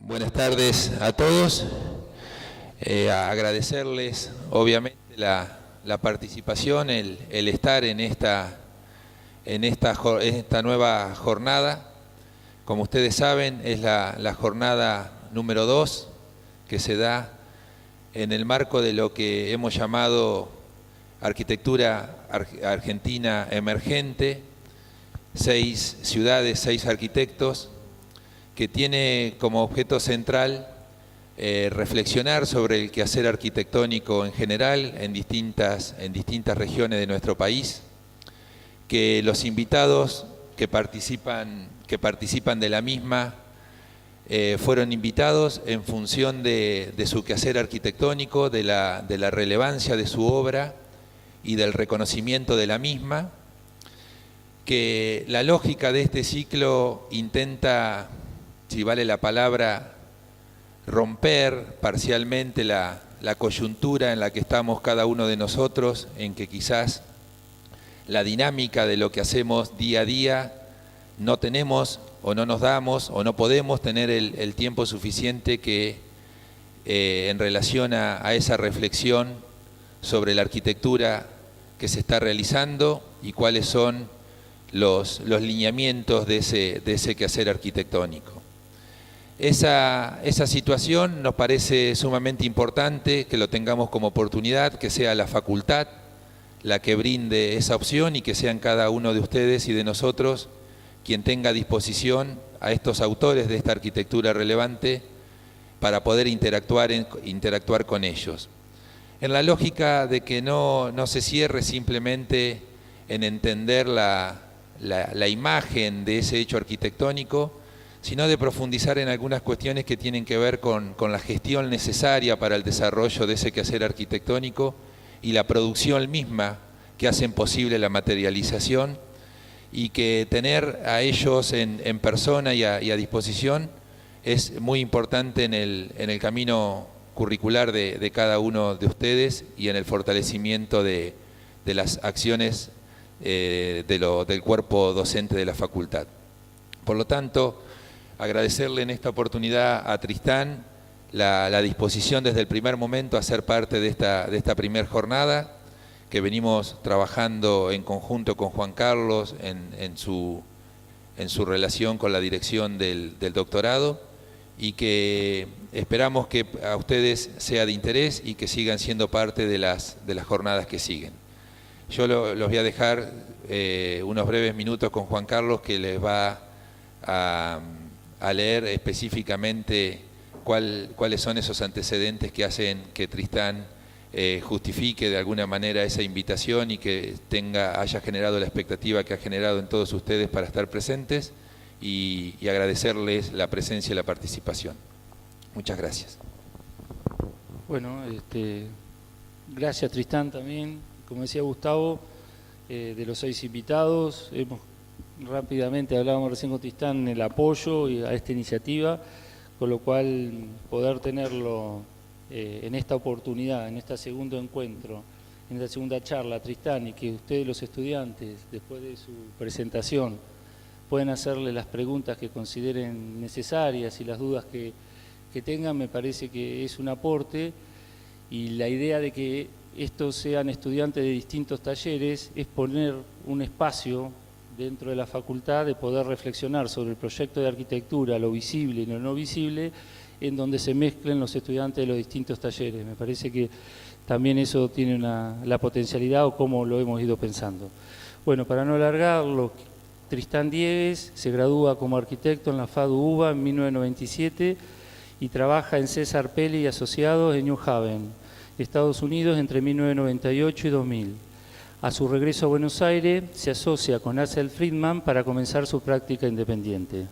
Buenas tardes a todos. Agradecerles obviamente la participación, el estar en esta nueva jornada. Como ustedes saben, es la jornada número 2 que se da en el marco de lo que hemos llamado Arquitectura Argentina Emergente, 6 ciudades, 6 arquitectos, que tiene como objeto central reflexionar sobre el quehacer arquitectónico en general en distintas regiones de nuestro país, que los invitados que participan de la misma fueron invitados en función de su quehacer arquitectónico, de la relevancia de su obra y del reconocimiento de la misma, que la lógica de este ciclo intenta, si vale la palabra, romper parcialmente la coyuntura en la que estamos cada uno de nosotros, en que quizás la dinámica de lo que hacemos día a día no tenemos o no nos damos o no podemos tener el tiempo suficiente que en relación a esa reflexión sobre la arquitectura que se está realizando y cuáles son los lineamientos de ese quehacer arquitectónico. Esa situación nos parece sumamente importante que lo tengamos como oportunidad, que sea la facultad la que brinde esa opción y que sean cada uno de ustedes y de nosotros quien tenga a disposición a estos autores de esta arquitectura relevante para poder interactuar con ellos. En la lógica de que no se cierre simplemente en entender la imagen de ese hecho arquitectónico, sino de profundizar en algunas cuestiones que tienen que ver con la gestión necesaria para el desarrollo de ese quehacer arquitectónico y la producción misma que hacen posible la materialización, y que tener a ellos en persona y a disposición es muy importante en el camino curricular de cada uno de ustedes y en el fortalecimiento de las acciones del cuerpo docente de la facultad. Por lo tanto, agradecerle en esta oportunidad a Tristán la disposición desde el primer momento a ser parte de esta primer jornada, que venimos trabajando en conjunto con Juan Carlos en su relación con la dirección del doctorado, y que esperamos que a ustedes sea de interés y que sigan siendo parte de las jornadas que siguen. Yo los voy a dejar unos breves minutos con Juan Carlos, que les va a leer específicamente cuáles son esos antecedentes que hacen que Tristán justifique de alguna manera esa invitación y que haya generado la expectativa que ha generado en todos ustedes para estar presentes, y agradecerles la presencia y la participación. Muchas gracias. Bueno, gracias Tristán también. Como decía Gustavo, de los 6 invitados, rápidamente hablábamos recién con Tristán el apoyo a esta iniciativa, con lo cual poder tenerlo en esta oportunidad, en este segundo encuentro, en esta segunda charla, Tristán, y que ustedes los estudiantes, después de su presentación, pueden hacerle las preguntas que consideren necesarias y las dudas que tengan, me parece que es un aporte. Y la idea de que estos sean estudiantes de distintos talleres es poner un espacio dentro de la facultad de poder reflexionar sobre el proyecto de arquitectura, lo visible y lo no visible, en donde se mezclen los estudiantes de los distintos talleres. Me parece que también eso tiene la potencialidad, o como lo hemos ido pensando. Bueno, para no alargarlo, Tristán Diegues se gradúa como arquitecto en la FADU UBA en 1997 y trabaja en César Pelli y Asociados en New Haven, Estados Unidos, entre 1998 y 2000. A su regreso a Buenos Aires se asocia con Axel Friedman para comenzar su práctica independiente.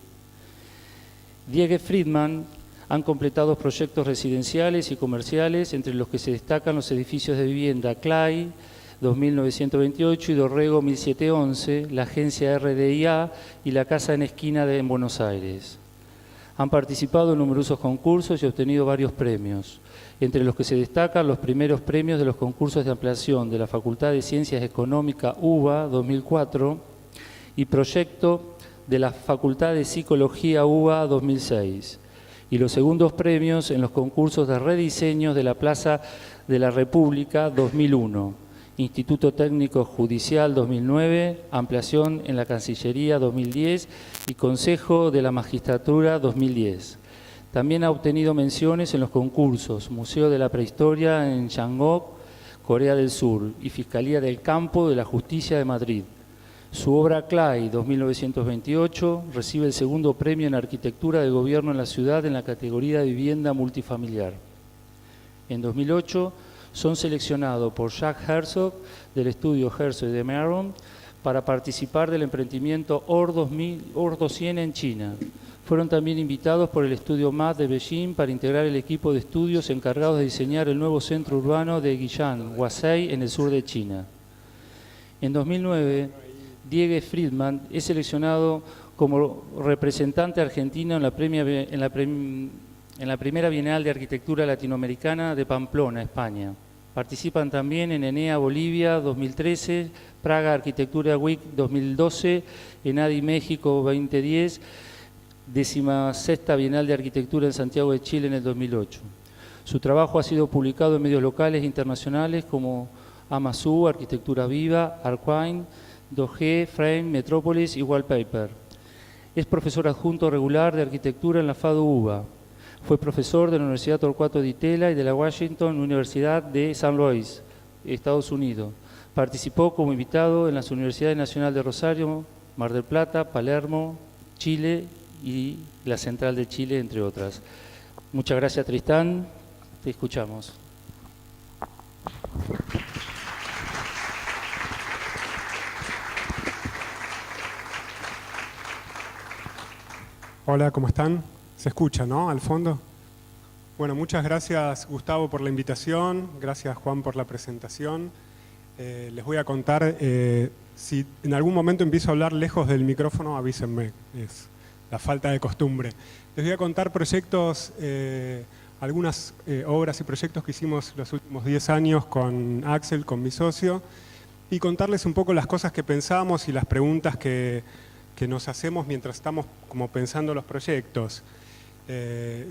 Diegues y Friedman han completado proyectos residenciales y comerciales, entre los que se destacan los edificios de vivienda Clay 2928 y Dorrego 1711, la agencia RDIA y la Casa en Esquina en Buenos Aires. Han participado en numerosos concursos y obtenido varios premios, entre los que se destacan los primeros premios de los concursos de ampliación de la Facultad de Ciencias Económicas UBA 2004 y proyecto de la Facultad de Psicología UBA 2006, y los segundos premios en los concursos de rediseños de la Plaza de la República 2001, Instituto Técnico Judicial 2009, ampliación en la Cancillería 2010 y Consejo de la Magistratura 2010. También ha obtenido menciones en los concursos Museo de la Prehistoria en Changok, Corea del Sur, y Fiscalía del Campo de la Justicia de Madrid. Su obra Clay 2928 recibe el segundo premio en Arquitectura de Gobierno en la ciudad en la categoría de Vivienda Multifamiliar. En 2008 son seleccionados por Jacques Herzog del estudio Herzog de Meron para participar del emprendimiento OR 200 en China. Fueron también invitados por el estudio MAD de Beijing para integrar el equipo de estudios encargados de diseñar el nuevo centro urbano de Guiyang, Huasai, en el sur de China. En 2009, Diego Friedman es seleccionado como representante argentino en la primera Bienal de Arquitectura Latinoamericana de Pamplona, España. Participan también en ENEA Bolivia 2013, Praga Arquitectura Week 2012, ENADI México 2010, 16ª Bienal de Arquitectura en Santiago de Chile en el 2008. Su trabajo ha sido publicado en medios locales e internacionales como Amazú, Arquitectura Viva, Arquine, 2G, Frame, Metrópolis y Wallpaper. Es profesor adjunto regular de Arquitectura en la FADU UBA. Fue profesor de la Universidad Torcuato Di Tella y de la Washington Universidad de St. Louis, Estados Unidos. Participó como invitado en las Universidades Nacional de Rosario, Mar del Plata, Palermo, Chile y la Central de Chile, entre otras. Muchas gracias, Tristán. Te escuchamos. Hola, ¿cómo están? ¿Se escucha, no? Al fondo. Bueno, muchas gracias, Gustavo, por la invitación. Gracias, Juan, por la presentación. Les voy a contar, si en algún momento empiezo a hablar lejos del micrófono, avísenme. Es la falta de costumbre. Les voy a contar proyectos, algunas obras y proyectos que hicimos los últimos 10 años con Axel, con mi socio, y contarles un poco las cosas que pensamos y las preguntas que nos hacemos mientras estamos como pensando los proyectos.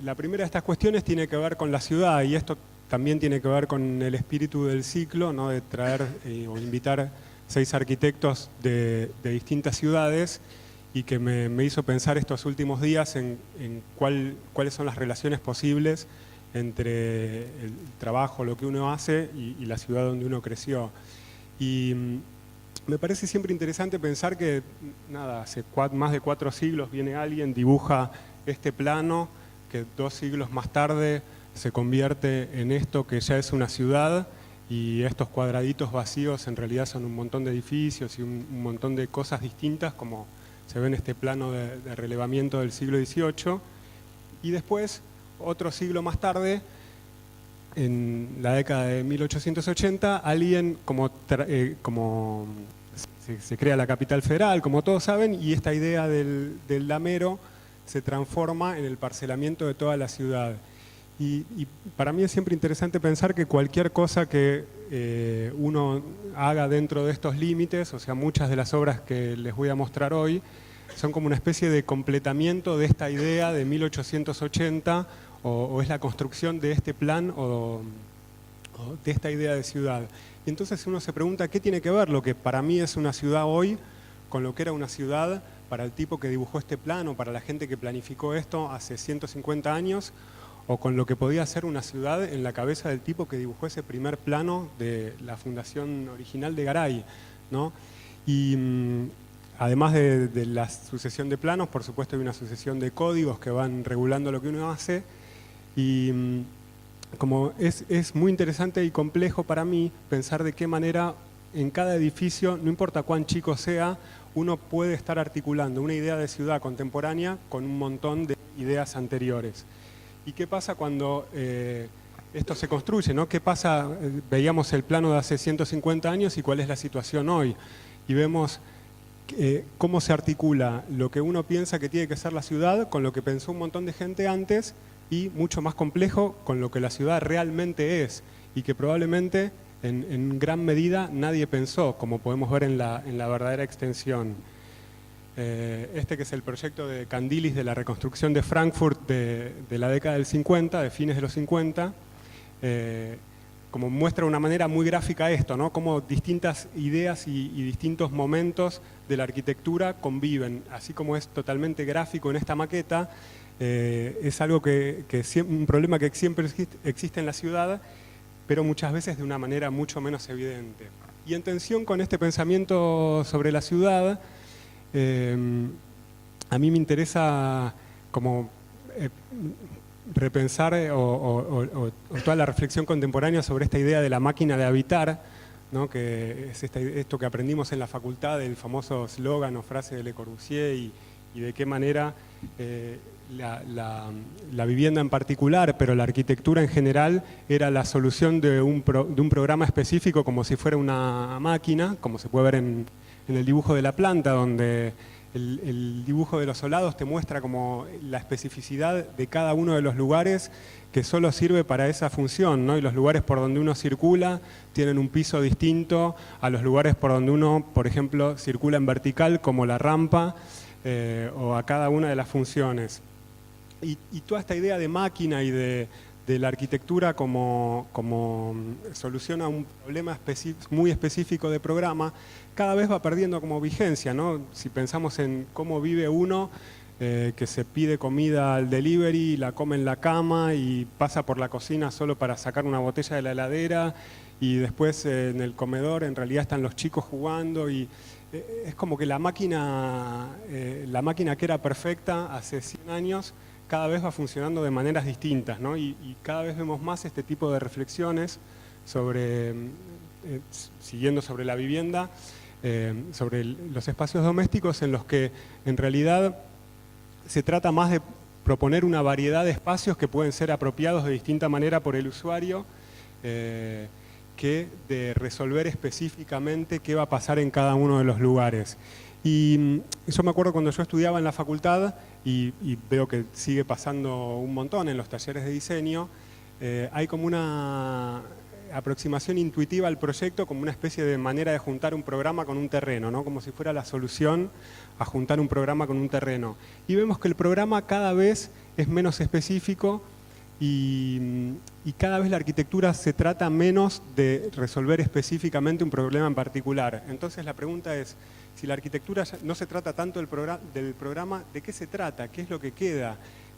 La primera de estas cuestiones tiene que ver con la ciudad, y esto también tiene que ver con el espíritu del ciclo, ¿no? De traer o invitar 6 arquitectos de distintas ciudades, y que me hizo pensar estos últimos días en cuáles son las relaciones posibles entre el trabajo, lo que uno hace, y la ciudad donde uno creció. Y me parece siempre interesante pensar que, nada, hace más de 4 siglos viene alguien, dibuja este plano, que 2 siglos más tarde se convierte en esto que ya es una ciudad, y estos cuadraditos vacíos en realidad son un montón de edificios y un montón de cosas distintas, como se ve en este plano de relevamiento del siglo XVIII. Y después, otro siglo más tarde, en la década de 1880, alguien se crea la capital federal, como todos saben, y esta idea del damero se transforma en el parcelamiento de toda la ciudad. Y para mí es siempre interesante pensar que cualquier cosa que uno haga dentro de estos límites, o sea, muchas de las obras que les voy a mostrar hoy, son como una especie de completamiento de esta idea de 1880, o es la construcción de este plan o de esta idea de ciudad. Y entonces uno se pregunta qué tiene que ver lo que para mí es una ciudad hoy con lo que era una ciudad para el tipo que dibujó este plan, o para la gente que planificó esto hace 150 años, o con lo que podía ser una ciudad en la cabeza del tipo que dibujó ese primer plano de la fundación original de Garay, ¿no? Y además de la sucesión de planos, por supuesto hay una sucesión de códigos que van regulando lo que uno hace, y como es muy interesante y complejo para mí pensar de qué manera en cada edificio, no importa cuán chico sea, uno puede estar articulando una idea de ciudad contemporánea con un montón de ideas anteriores. ¿Y qué pasa cuando esto se construye, ¿no? ¿Qué pasa? Veíamos el plano de hace 150 años y cuál es la situación hoy. Y vemos cómo se articula lo que uno piensa que tiene que ser la ciudad con lo que pensó un montón de gente antes, y mucho más complejo con lo que la ciudad realmente es, y que probablemente en gran medida nadie pensó, como podemos ver en la verdadera extensión. Este que es el proyecto de Candilis de la reconstrucción de Frankfurt de la década del 50, de fines de los 50, como muestra de una manera muy gráfica esto, ¿no? Cómo distintas ideas y distintos momentos de la arquitectura conviven, así como es totalmente gráfico en esta maqueta. Es algo un problema que siempre existe en la ciudad, pero muchas veces de una manera mucho menos evidente. Y en tensión con este pensamiento sobre la ciudad, a mí me interesa como repensar o toda la reflexión contemporánea sobre esta idea de la máquina de habitar, ¿no? Que es esto que aprendimos en la facultad, del famoso eslogan o frase de Le Corbusier, y de qué manera la vivienda en particular, pero la arquitectura en general, era la solución de un programa específico, como si fuera una máquina, como se puede ver en el dibujo de la planta, donde el dibujo de los solados te muestra como la especificidad de cada uno de los lugares que solo sirve para esa función, ¿no? Y los lugares por donde uno circula tienen un piso distinto a los lugares por donde uno, por ejemplo, circula en vertical, como la rampa, o a cada una de las funciones. Y toda esta idea de máquina y de la arquitectura como solución a un problema muy específico de programa, cada vez va perdiendo como vigencia, ¿no? Si pensamos en cómo vive uno, que se pide comida al delivery, la come en la cama y pasa por la cocina solo para sacar una botella de la heladera, y después en el comedor en realidad están los chicos jugando, y es como que la máquina que era perfecta hace 100 años, cada vez va funcionando de maneras distintas, ¿no? Y cada vez vemos más este tipo de reflexiones sobre, siguiendo sobre la vivienda, sobre los espacios domésticos, en los que en realidad se trata más de proponer una variedad de espacios que pueden ser apropiados de distinta manera por el usuario, que de resolver específicamente qué va a pasar en cada uno de los lugares. Y yo me acuerdo cuando yo estudiaba en la facultad, y veo que sigue pasando un montón en los talleres de diseño, hay como una aproximación intuitiva al proyecto, como una especie de manera de juntar un programa con un terreno, ¿no? Como si fuera la solución a juntar un programa con un terreno. Y vemos que el programa cada vez es menos específico, y cada vez la arquitectura se trata menos de resolver específicamente un problema en particular. Entonces la pregunta es, si la arquitectura no se trata tanto del programa, ¿de qué se trata? ¿Qué es lo que queda?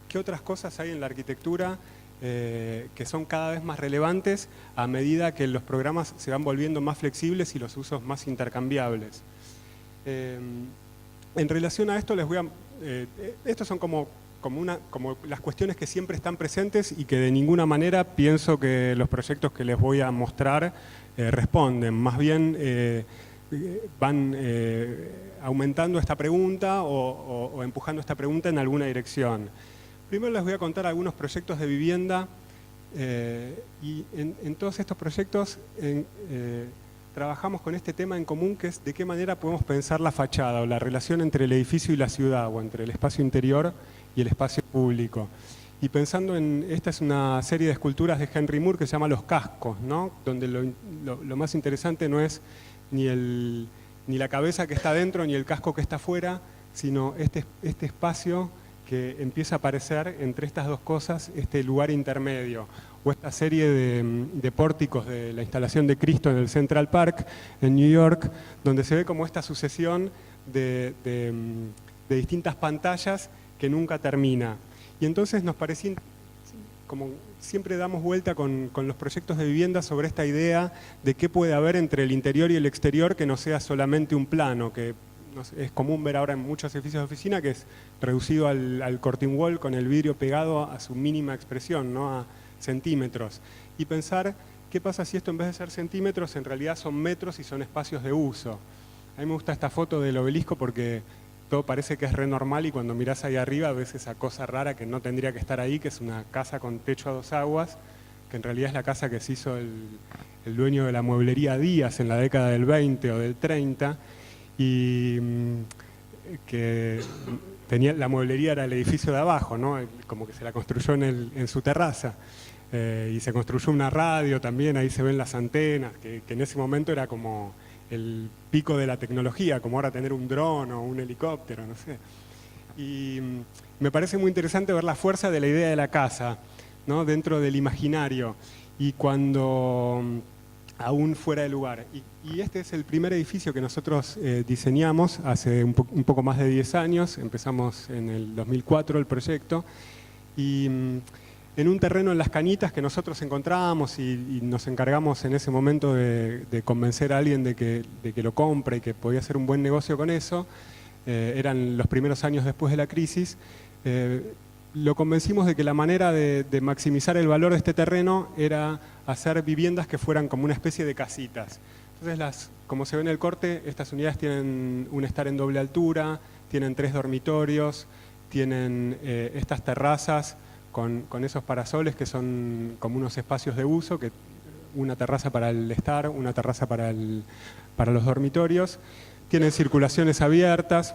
¿Qué otras cosas hay en la arquitectura que son cada vez más relevantes a medida que los programas se van volviendo más flexibles y los usos más intercambiables? En relación a esto, les voy a... estos son como las cuestiones que siempre están presentes y que de ninguna manera pienso que los proyectos que les voy a mostrar responden. Más bien van aumentando esta pregunta o empujando esta pregunta en alguna dirección. Primero les voy a contar algunos proyectos de vivienda, y en todos estos proyectos trabajamos con este tema en común, que es de qué manera podemos pensar la fachada o la relación entre el edificio y la ciudad, o entre el espacio interior y el espacio público. Y pensando en, esta es una serie de esculturas de Henry Moore que se llama Los Cascos, ¿no? Donde lo más interesante no es ni la cabeza que está dentro ni el casco que está afuera, sino este espacio que empieza a aparecer entre estas dos cosas, este lugar intermedio, o esta serie de pórticos de la instalación de Cristo en el Central Park, en New York, donde se ve como esta sucesión de distintas pantallas que nunca termina. Y entonces nos parecía, como siempre damos vuelta con los proyectos de vivienda sobre esta idea de qué puede haber entre el interior y el exterior que no sea solamente un plano, que es común ver ahora en muchos edificios de oficina, que es reducido al curtain wall con el vidrio pegado a su mínima expresión, ¿no? A centímetros. Y pensar qué pasa si esto, en vez de ser centímetros, en realidad son metros y son espacios de uso. A mí me gusta esta foto del obelisco porque todo parece que es re normal, y cuando mirás ahí arriba ves esa cosa rara que no tendría que estar ahí, que es una casa con techo a dos aguas, que en realidad es la casa que se hizo el dueño de la mueblería Díaz en la década del 20 o del 30, y que la mueblería era el edificio de abajo, ¿no? Como que se la construyó en su terraza, y se construyó una radio también, ahí se ven las antenas, que en ese momento era como el pico de la tecnología, como ahora tener un dron o un helicóptero, no sé. Y me parece muy interesante ver la fuerza de la idea de la casa, ¿no? Dentro del imaginario y cuando aún fuera de lugar. Y este es el primer edificio que nosotros diseñamos hace un poco más de 10 años, empezamos en el 2004 el proyecto, y en un terreno en Las Cañitas que nosotros encontramos y nos encargamos en ese momento de convencer a alguien de que lo compre y que podía hacer un buen negocio con eso, eran los primeros años después de la crisis, lo convencimos de que la manera de maximizar el valor de este terreno era hacer viviendas que fueran como una especie de casitas. Entonces, como se ve en el corte, estas unidades tienen un estar en doble altura, tienen 3 dormitorios, tienen estas terrazas con esos parasoles que son como unos espacios de uso, una terraza para el estar, una terraza para los dormitorios, tienen circulaciones abiertas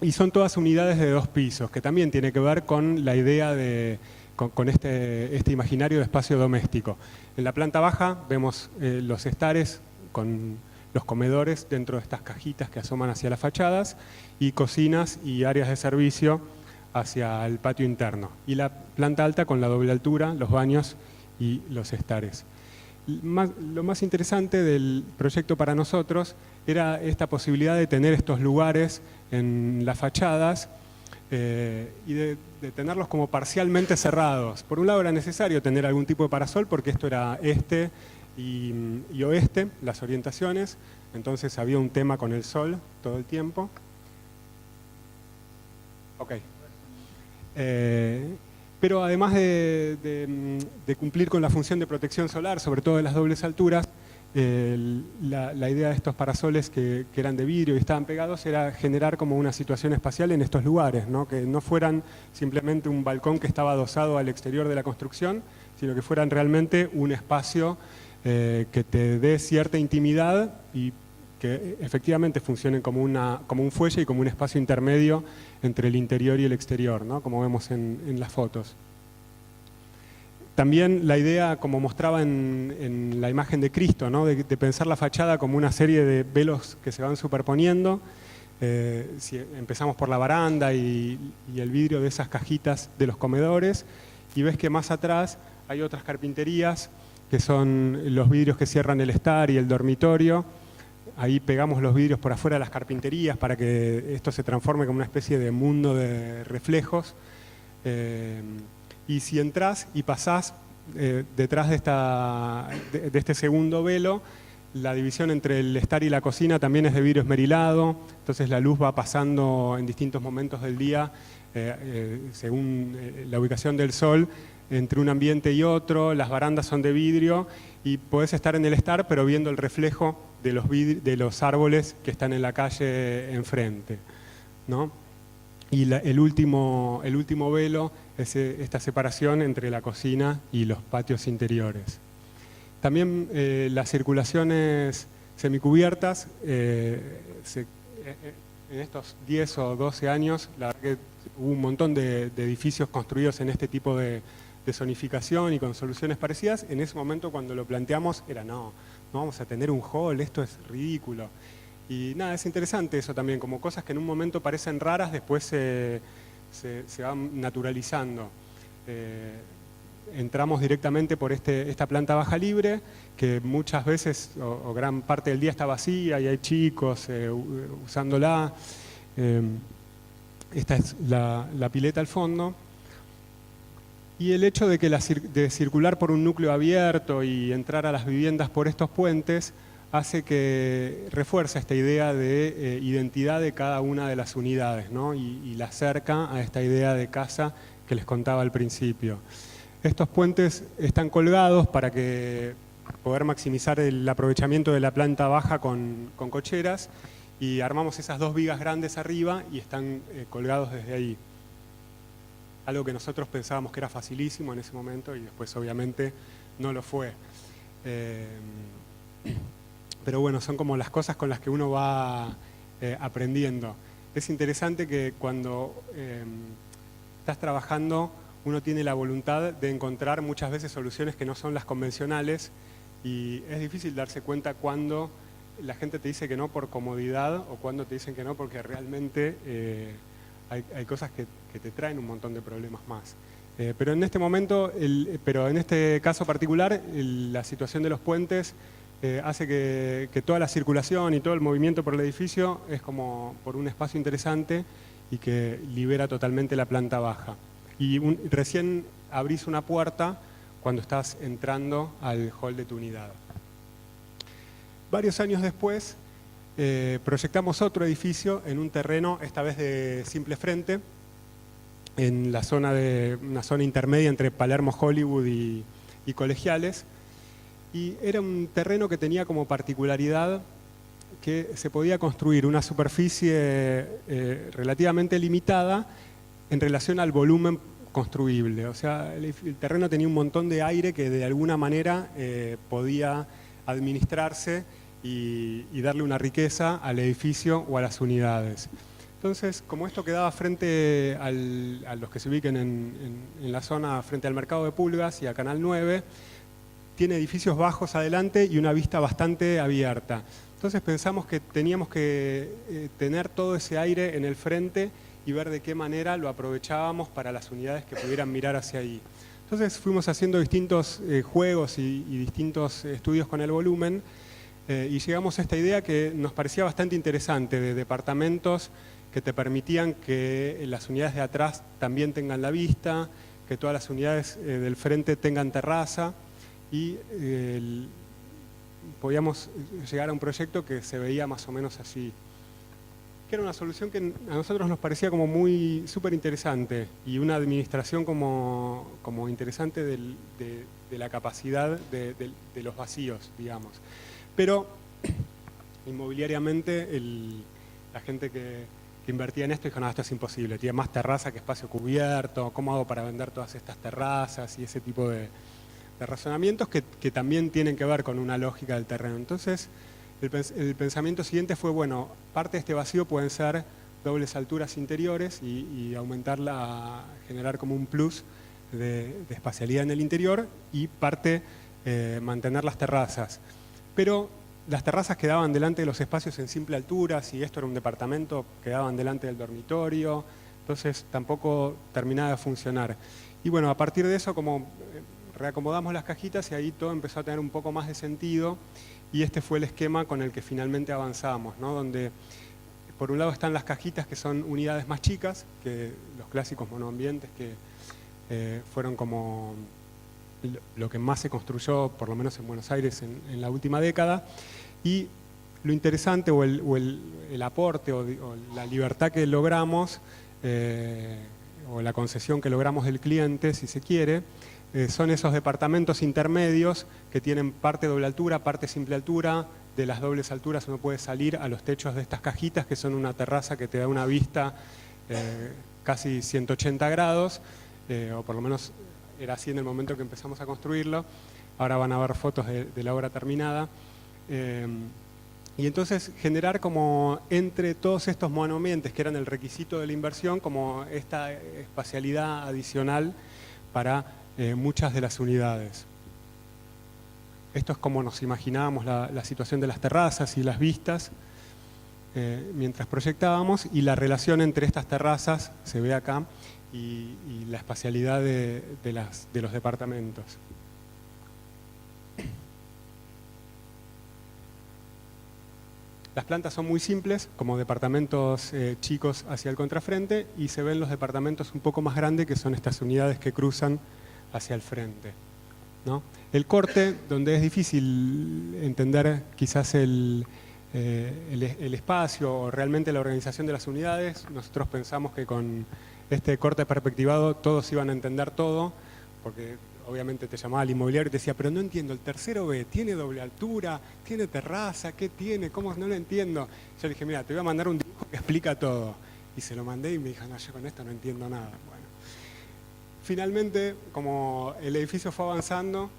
y son todas unidades de 2 pisos, que también tiene que ver con la idea con este imaginario de espacio doméstico. En la planta baja vemos los estares con los comedores dentro de estas cajitas que asoman hacia las fachadas y cocinas y áreas de servicio hacia el patio interno. Y la planta alta con la doble altura, los baños y los estares. Lo más interesante del proyecto para nosotros era esta posibilidad de tener estos lugares en las fachadas y de tenerlos como parcialmente cerrados. Por un lado era necesario tener algún tipo de parasol porque esto era este y oeste, las orientaciones, entonces había un tema con el sol todo el tiempo. Ok. Pero además de cumplir con la función de protección solar, sobre todo de las dobles alturas, la idea de estos parasoles que eran de vidrio y estaban pegados era generar como una situación espacial en estos lugares, ¿no? Que no fueran simplemente un balcón que estaba adosado al exterior de la construcción, sino que fueran realmente un espacio que te dé cierta intimidad y que efectivamente funcionen como un fuelle y como un espacio intermedio entre el interior y el exterior, ¿no? Como vemos en las fotos. También la idea, como mostraba en la imagen de Cristo, ¿no? de pensar la fachada como una serie de velos que se van superponiendo. Si empezamos por la baranda y el vidrio de esas cajitas de los comedores, y ves que más atrás hay otras carpinterías, que son los vidrios que cierran el estar y el dormitorio. Ahí pegamos los vidrios por afuera de las carpinterías para que esto se transforme como una especie de mundo de reflejos. Y si entras y pasás detrás de este segundo velo, la división entre el estar y la cocina también es de vidrio esmerilado, entonces la luz va pasando en distintos momentos del día, según la ubicación del sol, entre un ambiente y otro. Las barandas son de vidrio y podés estar en el estar pero viendo el reflejo de los árboles que están en la calle enfrente, ¿no? Y el último velo es esta separación entre la cocina y los patios interiores. También las circulaciones semicubiertas, en estos 10 o 12 años, la verdad que hubo un montón de edificios construidos en este tipo de zonificación y con soluciones parecidas. En ese momento cuando lo planteamos era no vamos a tener un hall, esto es ridículo. Y nada, es interesante eso también, como cosas que en un momento parecen raras, después se van naturalizando. Entramos directamente por esta planta baja libre, que muchas veces o gran parte del día está vacía y hay chicos usándola. Esta es la pileta al fondo. Y el hecho de que de circular por un núcleo abierto y entrar a las viviendas por estos puentes hace que refuerza esta idea de identidad de cada una de las unidades, ¿no? y la acerca a esta idea de casa que les contaba al principio. Estos puentes están colgados para poder maximizar el aprovechamiento de la planta baja con cocheras, y armamos esas 2 vigas grandes arriba y están colgados desde ahí. Algo que nosotros pensábamos que era facilísimo en ese momento y después obviamente no lo fue. Pero bueno, son como las cosas con las que uno va aprendiendo. Es interesante que cuando estás trabajando uno tiene la voluntad de encontrar muchas veces soluciones que no son las convencionales, y es difícil darse cuenta cuando la gente te dice que no por comodidad o cuando te dicen que no porque realmente hay cosas que te traen un montón de problemas más. Pero en este momento, pero en este caso particular, la situación de los puentes hace que toda la circulación y todo el movimiento por el edificio es como por un espacio interesante y que libera totalmente la planta baja. Y recién abrís una puerta cuando estás entrando al hall de tu unidad. Varios años después, proyectamos otro edificio en un terreno, esta vez de simple frente, en una zona intermedia entre Palermo, Hollywood y Colegiales. Y era un terreno que tenía como particularidad que se podía construir una superficie relativamente limitada en relación al volumen construible. O sea, el terreno tenía un montón de aire que de alguna manera podía administrarse y darle una riqueza al edificio o a las unidades. Entonces, como esto quedaba frente a los que se ubiquen en la zona frente al mercado de Pulgas y a Canal 9, tiene edificios bajos adelante y una vista bastante abierta. Entonces pensamos que teníamos que tener todo ese aire en el frente y ver de qué manera lo aprovechábamos para las unidades que pudieran mirar hacia ahí. Entonces fuimos haciendo distintos juegos y distintos estudios con el volumen y llegamos a esta idea que nos parecía bastante interesante, de departamentos que te permitían que las unidades de atrás también tengan la vista, que todas las unidades del frente tengan terraza, y podíamos llegar a un proyecto que se veía más o menos así. Que era una solución que a nosotros nos parecía como muy súper interesante y una administración como interesante de la capacidad de los vacíos, digamos. Pero inmobiliariamente la gente que invertía en esto dijo, no, esto es imposible, tiene más terraza que espacio cubierto, ¿cómo hago para vender todas estas terrazas? Y ese tipo de razonamientos que también tienen que ver con una lógica del terreno. Entonces, el pensamiento siguiente fue, bueno, parte de este vacío pueden ser dobles alturas interiores y aumentarla, generar como un plus de espacialidad en el interior y parte mantener las terrazas. Pero las terrazas quedaban delante de los espacios en simple altura, si esto era un departamento, quedaban delante del dormitorio, entonces tampoco terminaba de funcionar. Y bueno, a partir de eso, como reacomodamos las cajitas y ahí todo empezó a tener un poco más de sentido y este fue el esquema con el que finalmente avanzamos, ¿no? Donde por un lado están las cajitas que son unidades más chicas que los clásicos monoambientes que fueron como lo que más se construyó, por lo menos en Buenos Aires en la última década, y lo interesante o el aporte o la libertad que logramos o la concesión que logramos del cliente, si se quiere, son esos departamentos intermedios que tienen parte doble altura, parte simple altura. De las dobles alturas uno puede salir a los techos de estas cajitas, que son una terraza que te da una vista casi 180 grados, o por lo menos era así en el momento que empezamos a construirlo. Ahora van a ver fotos de la obra terminada. Y entonces generar como entre todos estos monoambientes que eran el requisito de la inversión, como esta espacialidad adicional para muchas de las unidades. Esto es como nos imaginábamos la situación de las terrazas y las vistas mientras proyectábamos, y la relación entre estas terrazas se ve acá y la espacialidad de los departamentos. Las plantas son muy simples, como departamentos chicos hacia el contrafrente, y se ven los departamentos un poco más grandes, que son estas unidades que cruzan hacia el frente, ¿no? El corte, donde es difícil entender quizás el espacio o realmente la organización de las unidades, nosotros pensamos que con este corte perspectivado todos iban a entender todo, porque obviamente te llamaba al inmobiliario y te decía, pero no entiendo, el tercero B, ¿tiene doble altura? ¿Tiene terraza? ¿Qué tiene? ¿Cómo? No lo entiendo. Yo le dije, mira, te voy a mandar un dibujo que explica todo. Y se lo mandé y me dijo, no, yo con esto no entiendo nada. Bueno, finalmente, como el edificio fue avanzando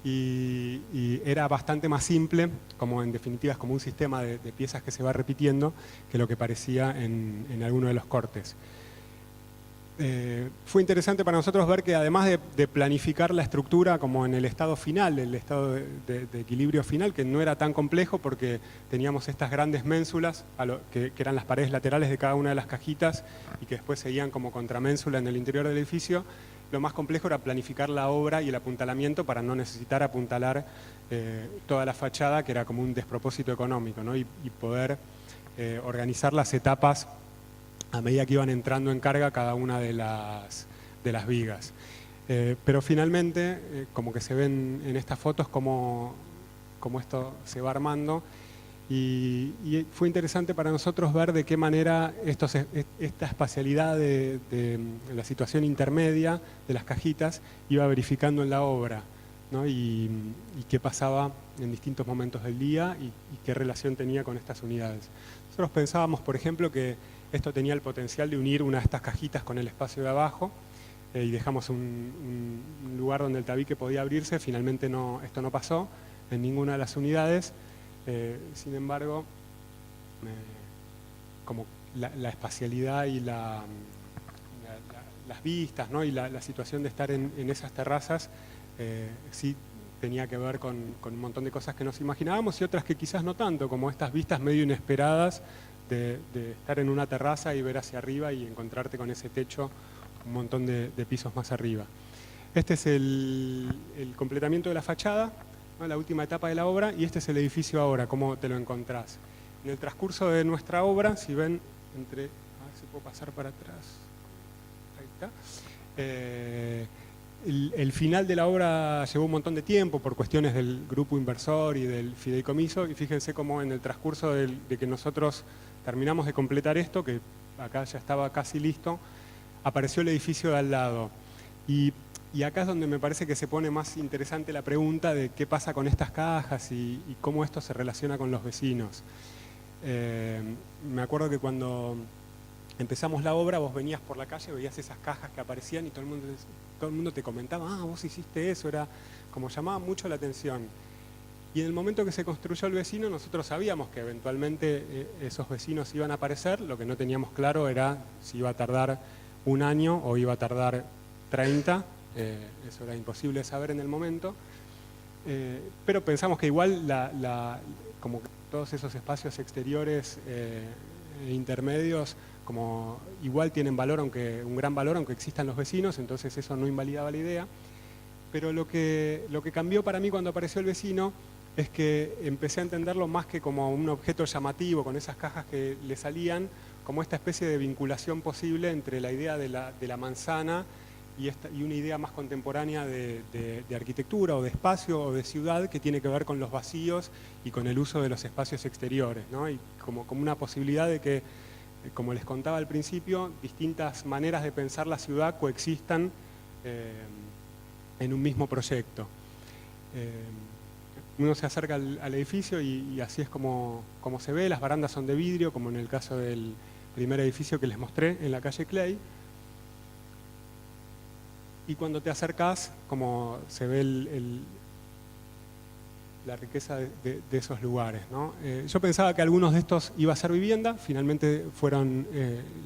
y era bastante más simple, como en definitiva es como un sistema de piezas que se va repitiendo, que lo que parecía en alguno de los cortes. fue interesante para nosotros ver que además de planificar la estructura como en el estado final, el estado de equilibrio final, que no era tan complejo porque teníamos estas grandes ménsulas que eran las paredes laterales de cada una de las cajitas y que después seguían como contraménsula en el interior del edificio, lo más complejo era planificar la obra y el apuntalamiento para no necesitar apuntalar toda la fachada, que era como un despropósito económico, ¿no? y poder organizar las etapas a medida que iban entrando en carga cada una de las vigas. Pero finalmente, como que se ven en estas fotos cómo esto se va armando, y fue interesante para nosotros ver de qué manera esta espacialidad de la situación intermedia de las cajitas iba verificando en la obra, ¿no? y qué pasaba en distintos momentos del día y qué relación tenía con estas unidades. Nosotros pensábamos, por ejemplo, que esto tenía el potencial de unir una de estas cajitas con el espacio de abajo, y dejamos un lugar donde el tabique podía abrirse. Finalmente esto no pasó en ninguna de las unidades. Sin embargo, como la espacialidad y las vistas, ¿no? y la situación de estar en esas terrazas sí tenía que ver con un montón de cosas que nos imaginábamos y otras que quizás no tanto, como estas vistas medio inesperadas de estar en una terraza y ver hacia arriba y encontrarte con ese techo un montón de pisos más arriba. Este es el completamiento de la fachada, ¿no? La última etapa de la obra, y este es el edificio ahora, cómo te lo encontrás. En el transcurso de nuestra obra, si ven, a ver si puedo pasar para atrás, ahí está. El final de la obra llevó un montón de tiempo por cuestiones del grupo inversor y del fideicomiso, y fíjense cómo en el transcurso de que nosotros terminamos de completar esto, que acá ya estaba casi listo, apareció el edificio de al lado. Y acá es donde me parece que se pone más interesante la pregunta de qué pasa con estas cajas y cómo esto se relaciona con los vecinos. Me acuerdo que cuando empezamos la obra, vos venías por la calle, veías esas cajas que aparecían y todo el mundo te comentaba, vos hiciste eso, era como llamaba mucho la atención. Y en el momento que se construyó el vecino, nosotros sabíamos que eventualmente esos vecinos iban a aparecer. Lo que no teníamos claro era si iba a tardar un año o iba a tardar 30. Eso era imposible de saber en el momento. Pero pensamos que igual, como todos esos espacios exteriores intermedios, como igual tienen valor, un gran valor, aunque existan los vecinos, entonces eso no invalidaba la idea. Pero lo que cambió para mí cuando apareció el vecino es que empecé a entenderlo más que como un objeto llamativo con esas cajas que le salían, como esta especie de vinculación posible entre la idea de la manzana y una idea más contemporánea de arquitectura o de espacio o de ciudad que tiene que ver con los vacíos y con el uso de los espacios exteriores, ¿no? Y como una posibilidad de que, como les contaba al principio, distintas maneras de pensar la ciudad coexistan en un mismo proyecto. Uno se acerca al edificio y así es como se ve. Las barandas son de vidrio, como en el caso del primer edificio que les mostré en la calle Clay. Y cuando te acercás, como se ve la riqueza de esos lugares, ¿no? Yo pensaba que algunos de estos iba a ser vivienda, finalmente fueron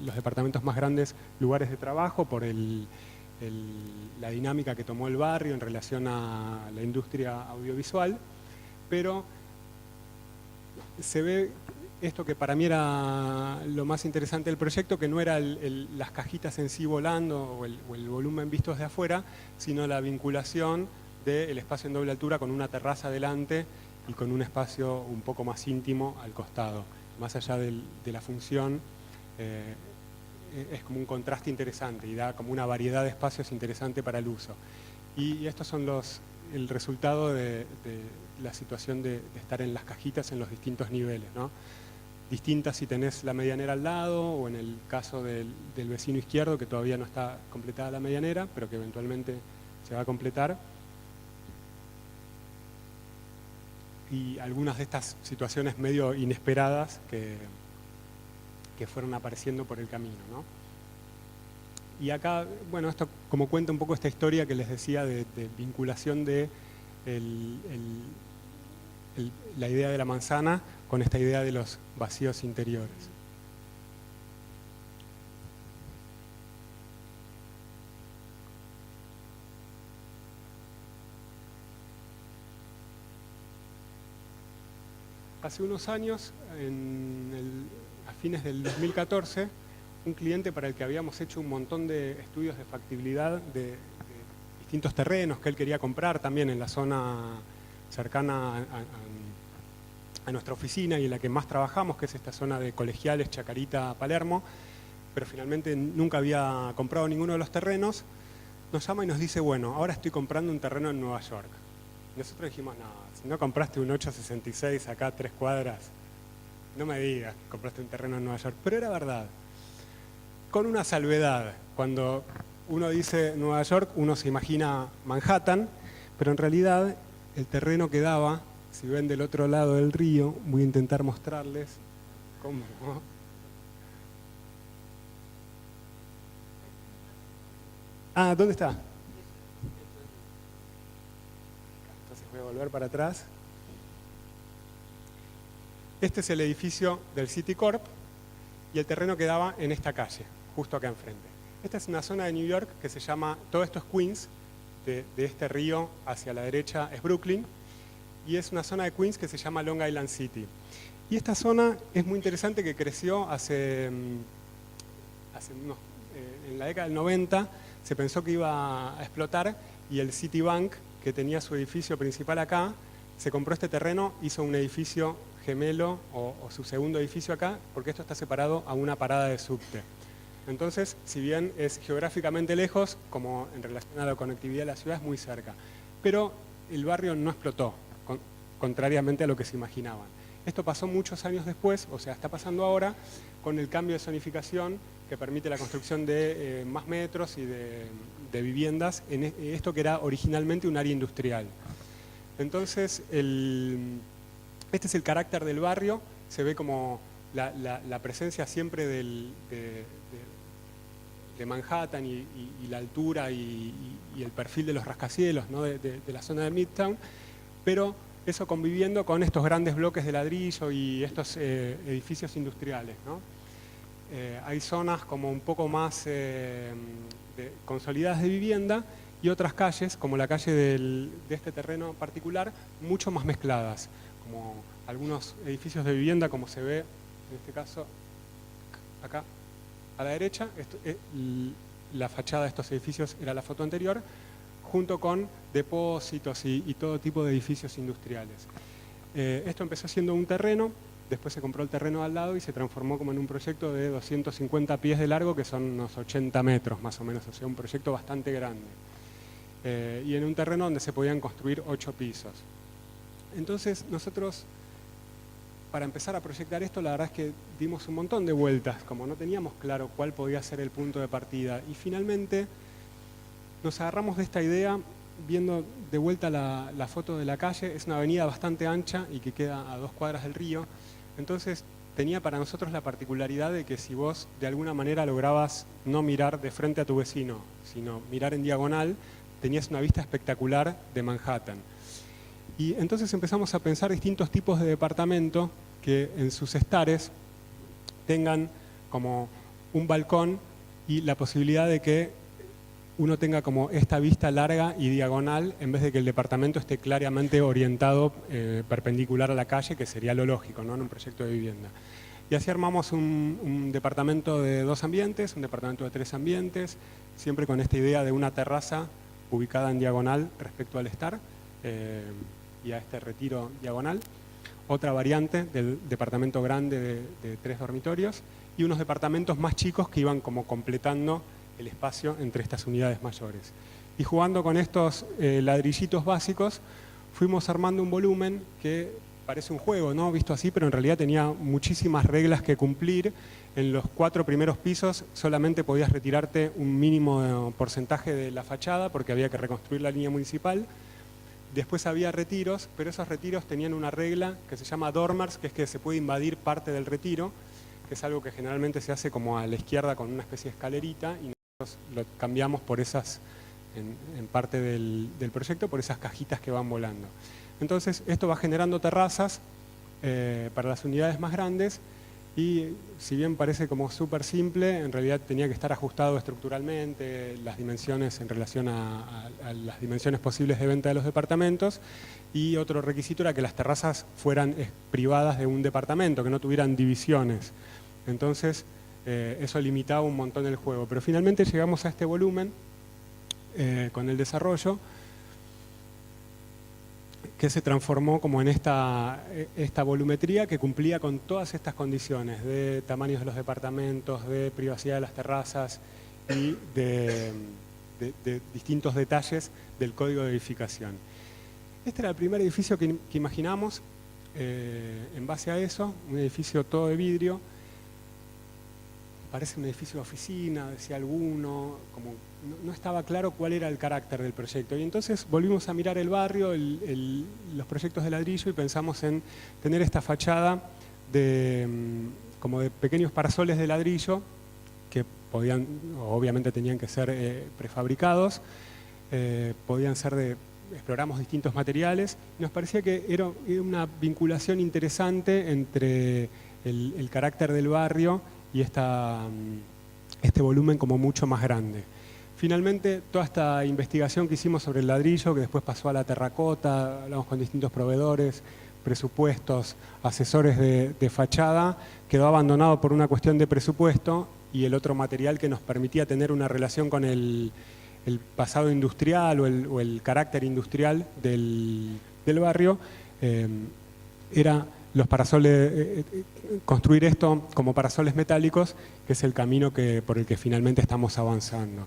los departamentos más grandes lugares de trabajo por la dinámica que tomó el barrio en relación a la industria audiovisual, pero se ve esto que para mí era lo más interesante del proyecto, que no era las cajitas en sí volando o el volumen visto desde afuera, sino la vinculación del espacio en doble altura con una terraza delante y con un espacio un poco más íntimo al costado. Más allá de la función, es como un contraste interesante y da como una variedad de espacios interesante para el uso. Y estos son el resultado de la situación de estar en las cajitas en los distintos niveles, ¿no? Distintas si tenés la medianera al lado o en el caso del vecino izquierdo, que todavía no está completada la medianera, pero que eventualmente se va a completar. Y algunas de estas situaciones medio inesperadas que fueron apareciendo por el camino, ¿no? Y acá, bueno, esto como cuenta un poco esta historia que les decía de vinculación de la idea de la manzana con esta idea de los vacíos interiores. hace unos años, a fines del 2014, un cliente para el que habíamos hecho un montón de estudios de factibilidad de distintos terrenos que él quería comprar también en la zona cercana a nuestra oficina y en la que más trabajamos, que es esta zona de Colegiales, Chacarita, Palermo, pero finalmente nunca había comprado ninguno de los terrenos, nos llama y nos dice, bueno, ahora estoy comprando un terreno en Nueva York. Y nosotros dijimos, no, si no compraste un 866 acá a 3 cuadras, no me digas que compraste un terreno en Nueva York. Pero era verdad, con una salvedad. Cuando uno dice Nueva York, uno se imagina Manhattan, pero en realidad el terreno que daba, si ven del otro lado del río, voy a intentar mostrarles cómo. Ah, ¿dónde está? Entonces voy a volver para atrás. Este es el edificio del Citicorp y el terreno quedaba en esta calle, justo acá enfrente. Esta es una zona de New York que se llama, todo esto es Queens, de este río hacia la derecha es Brooklyn, y es una zona de Queens que se llama Long Island City. Y esta zona es muy interesante, que creció en la década del 90, se pensó que iba a explotar y el Citibank, que tenía su edificio principal acá, se compró este terreno, hizo un edificio gemelo o su segundo edificio acá, porque esto está separado a una parada de subte. Entonces, si bien es geográficamente lejos, como en relación a la conectividad de la ciudad, es muy cerca. Pero el barrio no explotó, contrariamente a lo que se imaginaban. Esto pasó muchos años después, o sea, está pasando ahora, con el cambio de zonificación que permite la construcción de más metros y de viviendas en esto que era originalmente un área industrial. Entonces, este es el carácter del barrio, se ve como la presencia siempre de Manhattan y la altura y el perfil de los rascacielos, ¿no? de la zona de Midtown, pero eso conviviendo con estos grandes bloques de ladrillo y estos edificios industriales, ¿no? Hay zonas como un poco más consolidadas de vivienda y otras calles, como la calle de este terreno particular, mucho más mezcladas, como algunos edificios de vivienda, como se ve en este caso acá a la derecha. La fachada de estos edificios era la foto anterior, junto con depósitos y todo tipo de edificios industriales. Esto empezó siendo un terreno, después se compró el terreno al lado y se transformó como en un proyecto de 250 pies de largo, que son unos 80 metros más o menos, o sea, un proyecto bastante grande. Y en un terreno donde se podían construir 8 pisos. Entonces nosotros, para empezar a proyectar esto, la verdad es que dimos un montón de vueltas, como no teníamos claro cuál podía ser el punto de partida. Y finalmente nos agarramos de esta idea, viendo de vuelta la foto de la calle. Es una avenida bastante ancha y que queda a 2 cuadras del río. Entonces tenía para nosotros la particularidad de que si vos de alguna manera lograbas no mirar de frente a tu vecino, sino mirar en diagonal, tenías una vista espectacular de Manhattan. Y entonces empezamos a pensar distintos tipos de departamento que en sus estares tengan como un balcón y la posibilidad de que uno tenga como esta vista larga y diagonal, en vez de que el departamento esté claramente orientado perpendicular a la calle, que sería lo lógico, ¿no? En un proyecto de vivienda. Y así armamos un departamento de 2 ambientes, un departamento de 3 ambientes, siempre con esta idea de una terraza ubicada en diagonal respecto al estar y a este retiro diagonal. Otra variante del departamento grande de 3 dormitorios y unos departamentos más chicos que iban como completando el espacio entre estas unidades mayores. Y jugando con estos ladrillitos básicos, fuimos armando un volumen que parece un juego, ¿no? Visto así, pero en realidad tenía muchísimas reglas que cumplir. En los 4 primeros pisos solamente podías retirarte un mínimo porcentaje de la fachada porque había que reconstruir la línea municipal. Después había retiros, pero esos retiros tenían una regla que se llama dormers, que es que se puede invadir parte del retiro, que es algo que generalmente se hace como a la izquierda con una especie de escalerita, y nosotros lo cambiamos por esas, en parte del proyecto, por esas cajitas que van volando. Entonces esto va generando terrazas para las unidades más grandes Y si bien parece como súper simple, en realidad tenía que estar ajustado estructuralmente, las dimensiones en relación a las dimensiones posibles de venta de los departamentos. Y otro requisito era que las terrazas fueran privadas de un departamento, que no tuvieran divisiones. Entonces, eso limitaba un montón el juego. Pero finalmente llegamos a este volumen con el desarrollo, que se transformó como en esta volumetría que cumplía con todas estas condiciones de tamaños de los departamentos, de privacidad de las terrazas y de distintos detalles del código de edificación. Este era el primer edificio que imaginamos en base a eso, un edificio todo de vidrio. Parece un edificio de oficina, decía alguno, como no estaba claro cuál era el carácter del proyecto. Y entonces volvimos a mirar el barrio, los proyectos de ladrillo, y pensamos en tener esta fachada como de pequeños parasoles de ladrillo que podían, obviamente tenían que ser prefabricados, podían ser exploramos distintos materiales. Nos parecía que era una vinculación interesante entre el carácter del barrio y este volumen como mucho más grande. Finalmente, toda esta investigación que hicimos sobre el ladrillo, que después pasó a la terracota, hablamos con distintos proveedores, presupuestos, asesores de fachada, quedó abandonado por una cuestión de presupuesto, y el otro material que nos permitía tener una relación con el pasado industrial o el carácter industrial del barrio era los parasoles, construir esto como parasoles metálicos, que es el camino por el que finalmente estamos avanzando.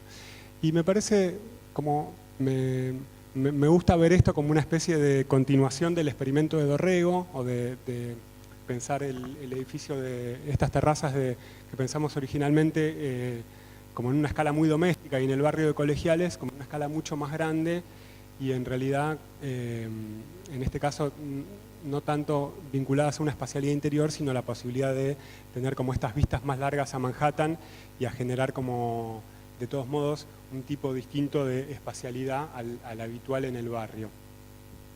Y me parece como, me gusta ver esto como una especie de continuación del experimento de Dorrego, o de pensar el edificio de estas terrazas que pensamos originalmente como en una escala muy doméstica, y en el barrio de Colegiales como en una escala mucho más grande, y en realidad en este caso no tanto vinculadas a una espacialidad interior, sino la posibilidad de tener como estas vistas más largas a Manhattan y a generar como, de todos modos, un tipo distinto de espacialidad al habitual en el barrio.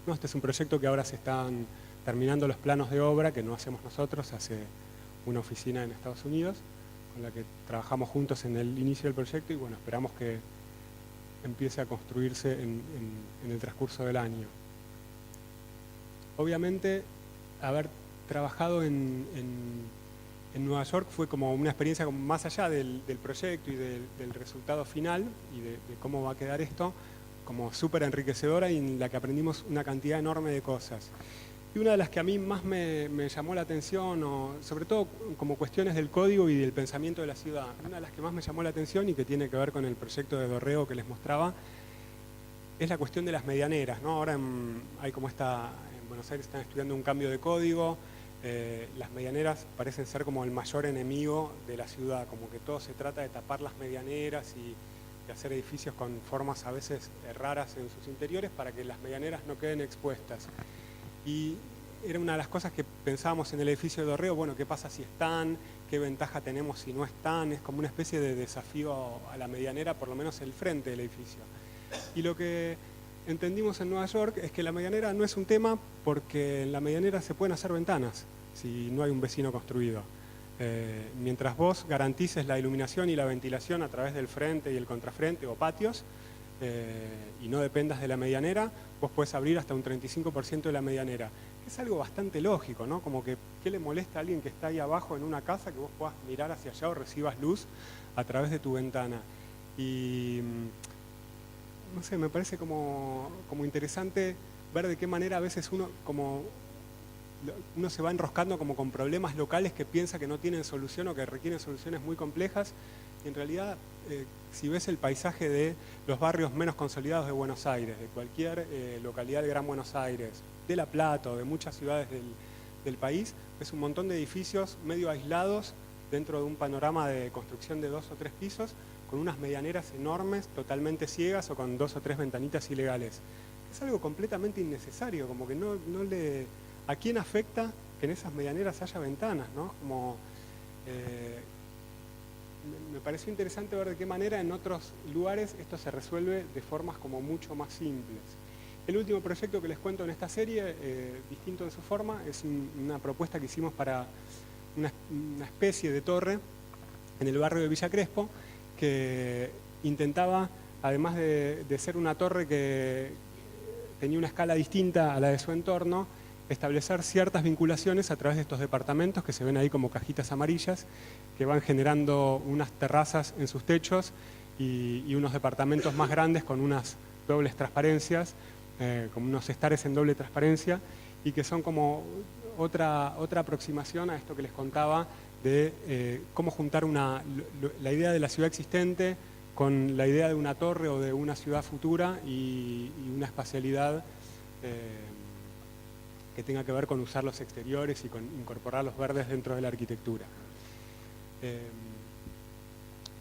No, este es un proyecto que ahora se están terminando los planos de obra, que no hacemos nosotros, hace una oficina en Estados Unidos, con la que trabajamos juntos en el inicio del proyecto, y bueno, esperamos que empiece a construirse en el transcurso del año. Obviamente, haber trabajado en Nueva York fue como una experiencia como más allá del proyecto y del resultado final, y de cómo va a quedar esto, como súper enriquecedora, y en la que aprendimos una cantidad enorme de cosas. Y una de las que a mí más me llamó la atención, sobre todo como cuestiones del código y del pensamiento de la ciudad, una de las que más me llamó la atención y que tiene que ver con el proyecto de Dorrego que les mostraba, es la cuestión de las medianeras, ¿no? Ahora hay como en Buenos Aires están estudiando un cambio de código. Las medianeras parecen ser como el mayor enemigo de la ciudad, como que todo se trata de tapar las medianeras y de hacer edificios con formas a veces raras en sus interiores para que las medianeras no queden expuestas. Y era una de las cosas que pensábamos en el edificio de Dorrego, bueno, ¿qué pasa si están? ¿Qué ventaja tenemos si no están? Es como una especie de desafío a la medianera, por lo menos el frente del edificio. Y lo que entendimos en Nueva York es que la medianera no es un tema, porque en la medianera se pueden hacer ventanas si no hay un vecino construido. Mientras vos garantices la iluminación y la ventilación a través del frente y el contrafrente o patios, y no dependas de la medianera, vos podés abrir hasta un 35% de la medianera. Es algo bastante lógico, ¿no? Como que, ¿qué le molesta a alguien que está ahí abajo en una casa que vos puedas mirar hacia allá o recibas luz a través de tu ventana? Y no sé, me parece como interesante ver de qué manera a veces uno se va enroscando como con problemas locales que piensa que no tienen solución o que requieren soluciones muy complejas, y en realidad si ves el paisaje de los barrios menos consolidados de Buenos Aires, de cualquier localidad del Gran Buenos Aires, de La Plata o de muchas ciudades del país, ves un montón de edificios medio aislados dentro de un panorama de construcción de 2 o 3 pisos, con unas medianeras enormes, totalmente ciegas, o con 2 o 3 ventanitas ilegales. Es algo completamente innecesario, como que ¿a quién afecta que en esas medianeras haya ventanas, ¿no? Como, me pareció interesante ver de qué manera en otros lugares esto se resuelve de formas como mucho más simples. El último proyecto que les cuento en esta serie, distinto en su forma, es una propuesta que hicimos para una especie de torre en el barrio de Villa Crespo que intentaba, además de ser una torre que tenía una escala distinta a la de su entorno, establecer ciertas vinculaciones a través de estos departamentos que se ven ahí como cajitas amarillas, que van generando unas terrazas en sus techos y unos departamentos más grandes con unas dobles transparencias, como unos estares en doble transparencia, y que son como otra aproximación a esto que les contaba de cómo juntar la idea de la ciudad existente con la idea de una torre o de una ciudad futura y una espacialidad que tenga que ver con usar los exteriores y con incorporar los verdes dentro de la arquitectura.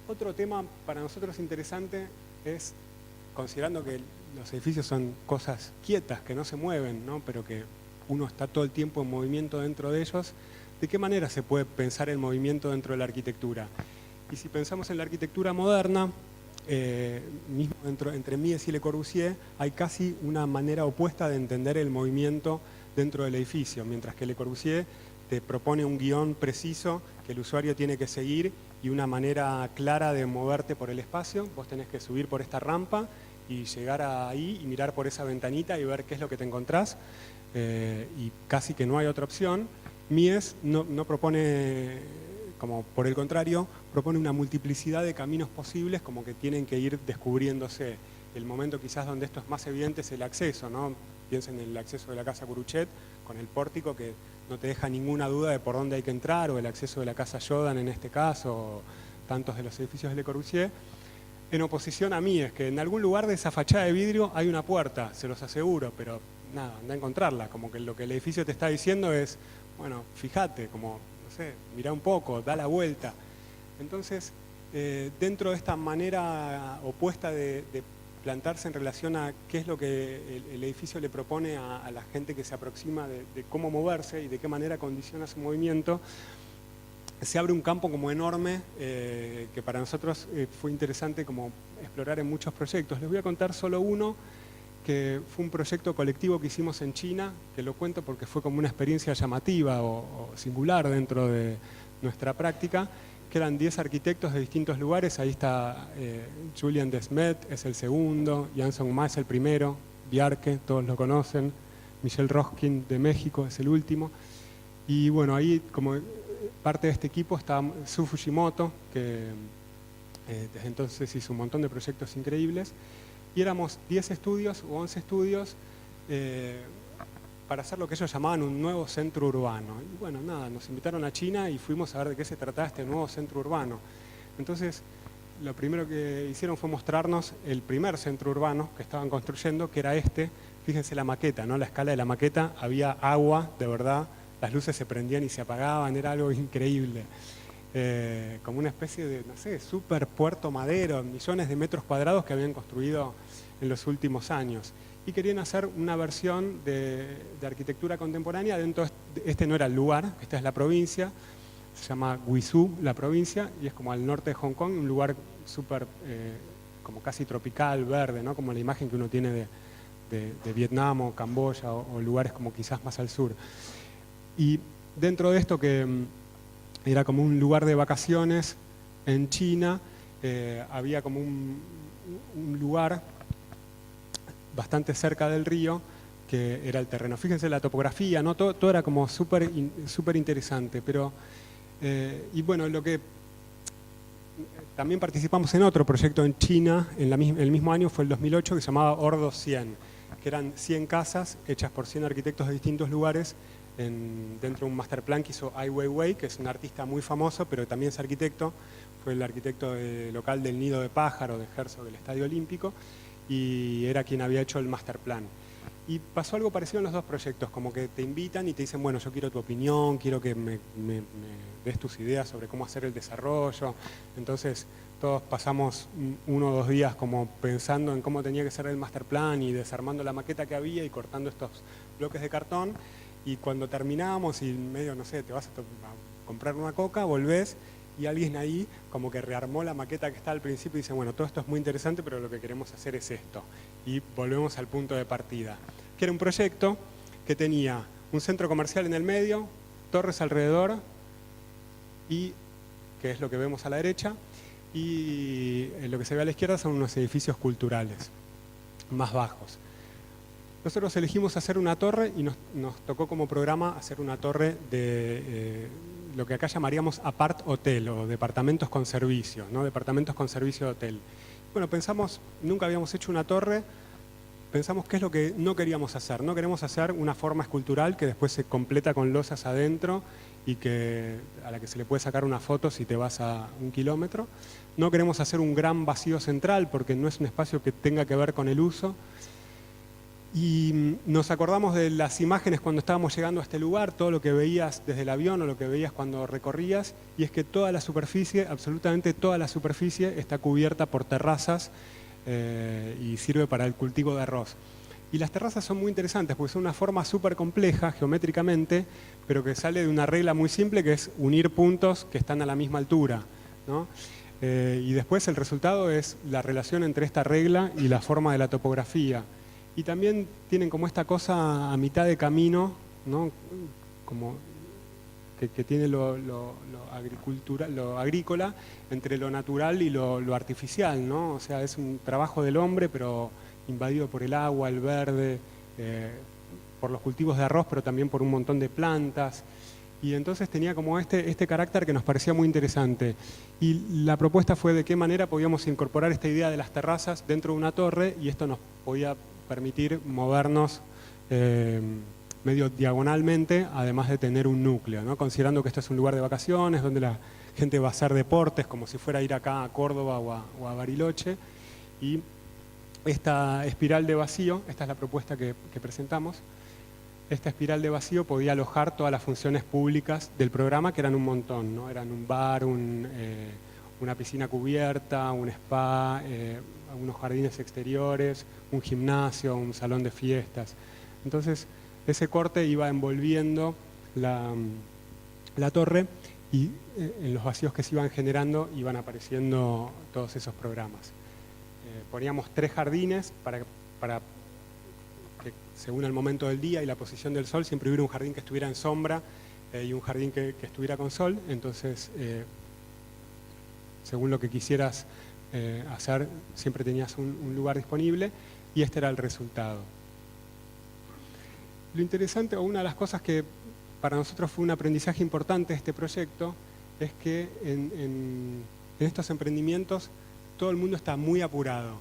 Otro tema para nosotros interesante es, considerando que los edificios son cosas quietas, que no se mueven, ¿no? Pero que uno está todo el tiempo en movimiento dentro de ellos, ¿de qué manera se puede pensar el movimiento dentro de la arquitectura? Y si pensamos en la arquitectura moderna, mismo entre Mies y Le Corbusier, hay casi una manera opuesta de entender el movimiento dentro del edificio, mientras que Le Corbusier te propone un guión preciso que el usuario tiene que seguir y una manera clara de moverte por el espacio. Vos tenés que subir por esta rampa y llegar ahí y mirar por esa ventanita y ver qué es lo que te encontrás, y casi que no hay otra opción. Mies no propone, como por el contrario, propone una multiplicidad de caminos posibles, como que tienen que ir descubriéndose. El momento quizás donde esto es más evidente es el acceso, ¿no? Piensen en el acceso de la casa Curuchet con el pórtico que no te deja ninguna duda de por dónde hay que entrar, o el acceso de la casa Jordan en este caso, o tantos de los edificios de Le Corbusier, en oposición a Mies, que en algún lugar de esa fachada de vidrio hay una puerta, se los aseguro, pero nada, anda a encontrarla, como que lo que el edificio te está diciendo es, bueno, fíjate, como, no sé, mirá un poco, da la vuelta. Entonces, dentro de esta manera opuesta de plantarse en relación a qué es lo que el edificio le propone a la gente que se aproxima de cómo moverse y de qué manera condiciona su movimiento, se abre un campo como enorme que para nosotros fue interesante como explorar en muchos proyectos. Les voy a contar solo uno, que fue un proyecto colectivo que hicimos en China, que lo cuento porque fue como una experiencia llamativa o singular dentro de nuestra práctica, que eran 10 arquitectos de distintos lugares. Ahí está Julian Desmet, es el segundo, Jan Song-ma es el primero, Bjarke, todos lo conocen, Michel Roskin de México es el último. Y bueno, ahí como parte de este equipo está Su Fujimoto, que desde entonces hizo un montón de proyectos increíbles. Y éramos 10 estudios o 11 estudios para hacer lo que ellos llamaban un nuevo centro urbano. Y bueno, nada, nos invitaron a China y fuimos a ver de qué se trataba este nuevo centro urbano. Entonces, lo primero que hicieron fue mostrarnos el primer centro urbano que estaban construyendo, que era este. Fíjense la maqueta, ¿no? La escala de la maqueta, había agua, de verdad, las luces se prendían y se apagaban, era algo increíble. Como una especie de, no sé, super Puerto Madero, millones de metros cuadrados que habían construido en los últimos años. Y querían hacer una versión de arquitectura contemporánea dentro de este no era el lugar, esta es la provincia, se llama Guizhou, la provincia, y es como al norte de Hong Kong, un lugar súper, como casi tropical, verde, ¿no? Como la imagen que uno tiene de Vietnam o Camboya o lugares como quizás más al sur. Y dentro de esto que era como un lugar de vacaciones en China, había como un lugar bastante cerca del río que era el terreno. Fíjense la topografía, ¿no? Todo era como súper interesante, pero y bueno, lo que también participamos en otro proyecto en China en el mismo año, fue el 2008, que se llamaba Ordo 100, que eran 100 casas hechas por 100 arquitectos de distintos lugares dentro de un master plan que hizo Ai Weiwei, que es un artista muy famoso, pero también es arquitecto, fue el arquitecto local del Nido de Pájaro, de Herzog, del Estadio Olímpico, y era quien había hecho el master plan. Y pasó algo parecido en los dos proyectos, como que te invitan y te dicen, bueno, yo quiero tu opinión, quiero que me des tus ideas sobre cómo hacer el desarrollo. Entonces todos pasamos 1 o 2 días como pensando en cómo tenía que ser el master plan y desarmando la maqueta que había y cortando estos bloques de cartón. Y cuando terminamos y medio, no sé, te vas a comprar una coca, volvés y alguien ahí como que rearmó la maqueta que está al principio y dice, bueno, todo esto es muy interesante, pero lo que queremos hacer es esto. Y volvemos al punto de partida. Que era un proyecto que tenía un centro comercial en el medio, torres alrededor, y que es lo que vemos a la derecha, y lo que se ve a la izquierda son unos edificios culturales más bajos. Nosotros elegimos hacer una torre y nos tocó como programa hacer una torre de lo que acá llamaríamos apart hotel o departamentos con servicio, ¿no? Departamentos con servicio de hotel. Bueno, pensamos, nunca habíamos hecho una torre, pensamos qué es lo que no queríamos hacer. No queremos hacer una forma escultural que después se completa con losas adentro y a la que se le puede sacar una foto si te vas a 1 kilómetro. No queremos hacer un gran vacío central porque no es un espacio que tenga que ver con el uso. Y nos acordamos de las imágenes cuando estábamos llegando a este lugar, todo lo que veías desde el avión o lo que veías cuando recorrías, y es que toda la superficie, absolutamente toda la superficie, está cubierta por terrazas y sirve para el cultivo de arroz. Y las terrazas son muy interesantes porque son una forma súper compleja geométricamente, pero que sale de una regla muy simple que es unir puntos que están a la misma altura, ¿no? Y después el resultado es la relación entre esta regla y la forma de la topografía. Y también tienen como esta cosa a mitad de camino, ¿no? Como que tiene lo agrícola entre lo natural y lo artificial, ¿no? O sea, es un trabajo del hombre, pero invadido por el agua, el verde, por los cultivos de arroz, pero también por un montón de plantas. Y entonces tenía como este carácter que nos parecía muy interesante. Y la propuesta fue de qué manera podíamos incorporar esta idea de las terrazas dentro de una torre, y esto nos podía permitir movernos medio diagonalmente, además de tener un núcleo, ¿no? Considerando que esto es un lugar de vacaciones, donde la gente va a hacer deportes, como si fuera a ir acá a Córdoba o a Bariloche. Y esta espiral de vacío, esta es la propuesta que presentamos, esta espiral de vacío podía alojar todas las funciones públicas del programa, que eran un montón, ¿no? Eran un bar, una piscina cubierta, un spa, algunos jardines exteriores, un gimnasio, un salón de fiestas. Entonces, ese corte iba envolviendo la torre y en los vacíos que se iban generando iban apareciendo todos esos programas. Poníamos 3 jardines para que, según el momento del día y la posición del sol, siempre hubiera un jardín que estuviera en sombra y un jardín que estuviera con sol. Entonces, según lo que quisieras hacer, siempre tenías un lugar disponible, y este era el resultado. Lo interesante, o una de las cosas que para nosotros fue un aprendizaje importante de este proyecto, es que en estos emprendimientos todo el mundo está muy apurado.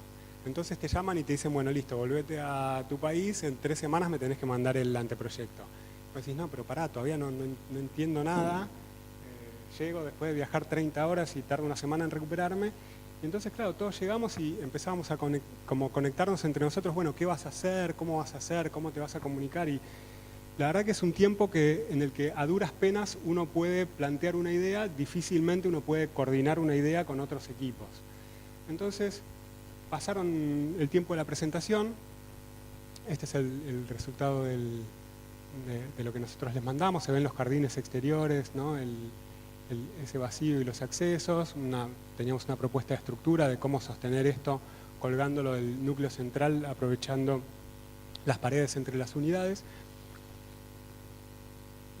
Entonces te llaman y te dicen, bueno, listo, volvete a tu país, en 3 semanas me tenés que mandar el anteproyecto. Y vos decís, no, pero pará, todavía no entiendo nada. Llego después de viajar 30 horas y tardo una semana en recuperarme. Y entonces, claro, todos llegamos y empezamos a conectarnos entre nosotros. Bueno, ¿qué vas a hacer? ¿Cómo vas a hacer? ¿Cómo te vas a comunicar? Y la verdad que es un tiempo en el que a duras penas uno puede plantear una idea, difícilmente uno puede coordinar una idea con otros equipos. Entonces, pasaron el tiempo de la presentación. Este es el resultado de lo que nosotros les mandamos. Se ven los jardines exteriores, ¿no? Ese vacío y los accesos. Teníamos una propuesta de estructura de cómo sostener esto colgándolo del núcleo central, aprovechando las paredes entre las unidades,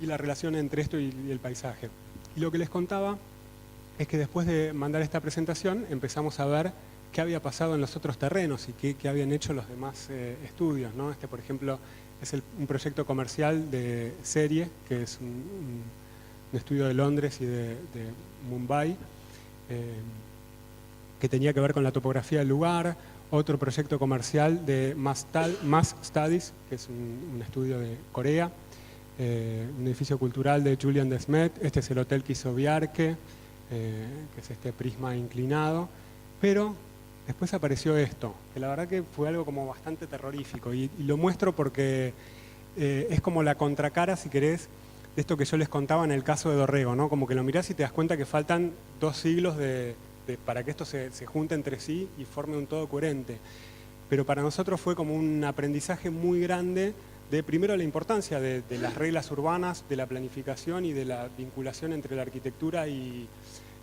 y la relación entre esto y el paisaje. Y lo que les contaba es que después de mandar esta presentación empezamos a ver qué había pasado en los otros terrenos y qué habían hecho los demás estudios, ¿no? Este, por ejemplo, es un proyecto comercial de Serie, que es un estudio de Londres y de Mumbai, que tenía que ver con la topografía del lugar. Otro proyecto comercial de Mass Studies, que es un estudio de Corea. Un edificio cultural de Julian Desmet. Este es el hotel que hizo Bjarke, que es este prisma inclinado. Pero después apareció esto, que la verdad que fue algo como bastante terrorífico. Y lo muestro porque es como la contracara, si querés, de esto que yo les contaba en el caso de Dorrego, ¿no? Como que lo mirás y te das cuenta que faltan 2 siglos para que esto se junte entre sí y forme un todo coherente. Pero para nosotros fue como un aprendizaje muy grande de, primero, la importancia de las reglas urbanas, de la planificación y de la vinculación entre la arquitectura y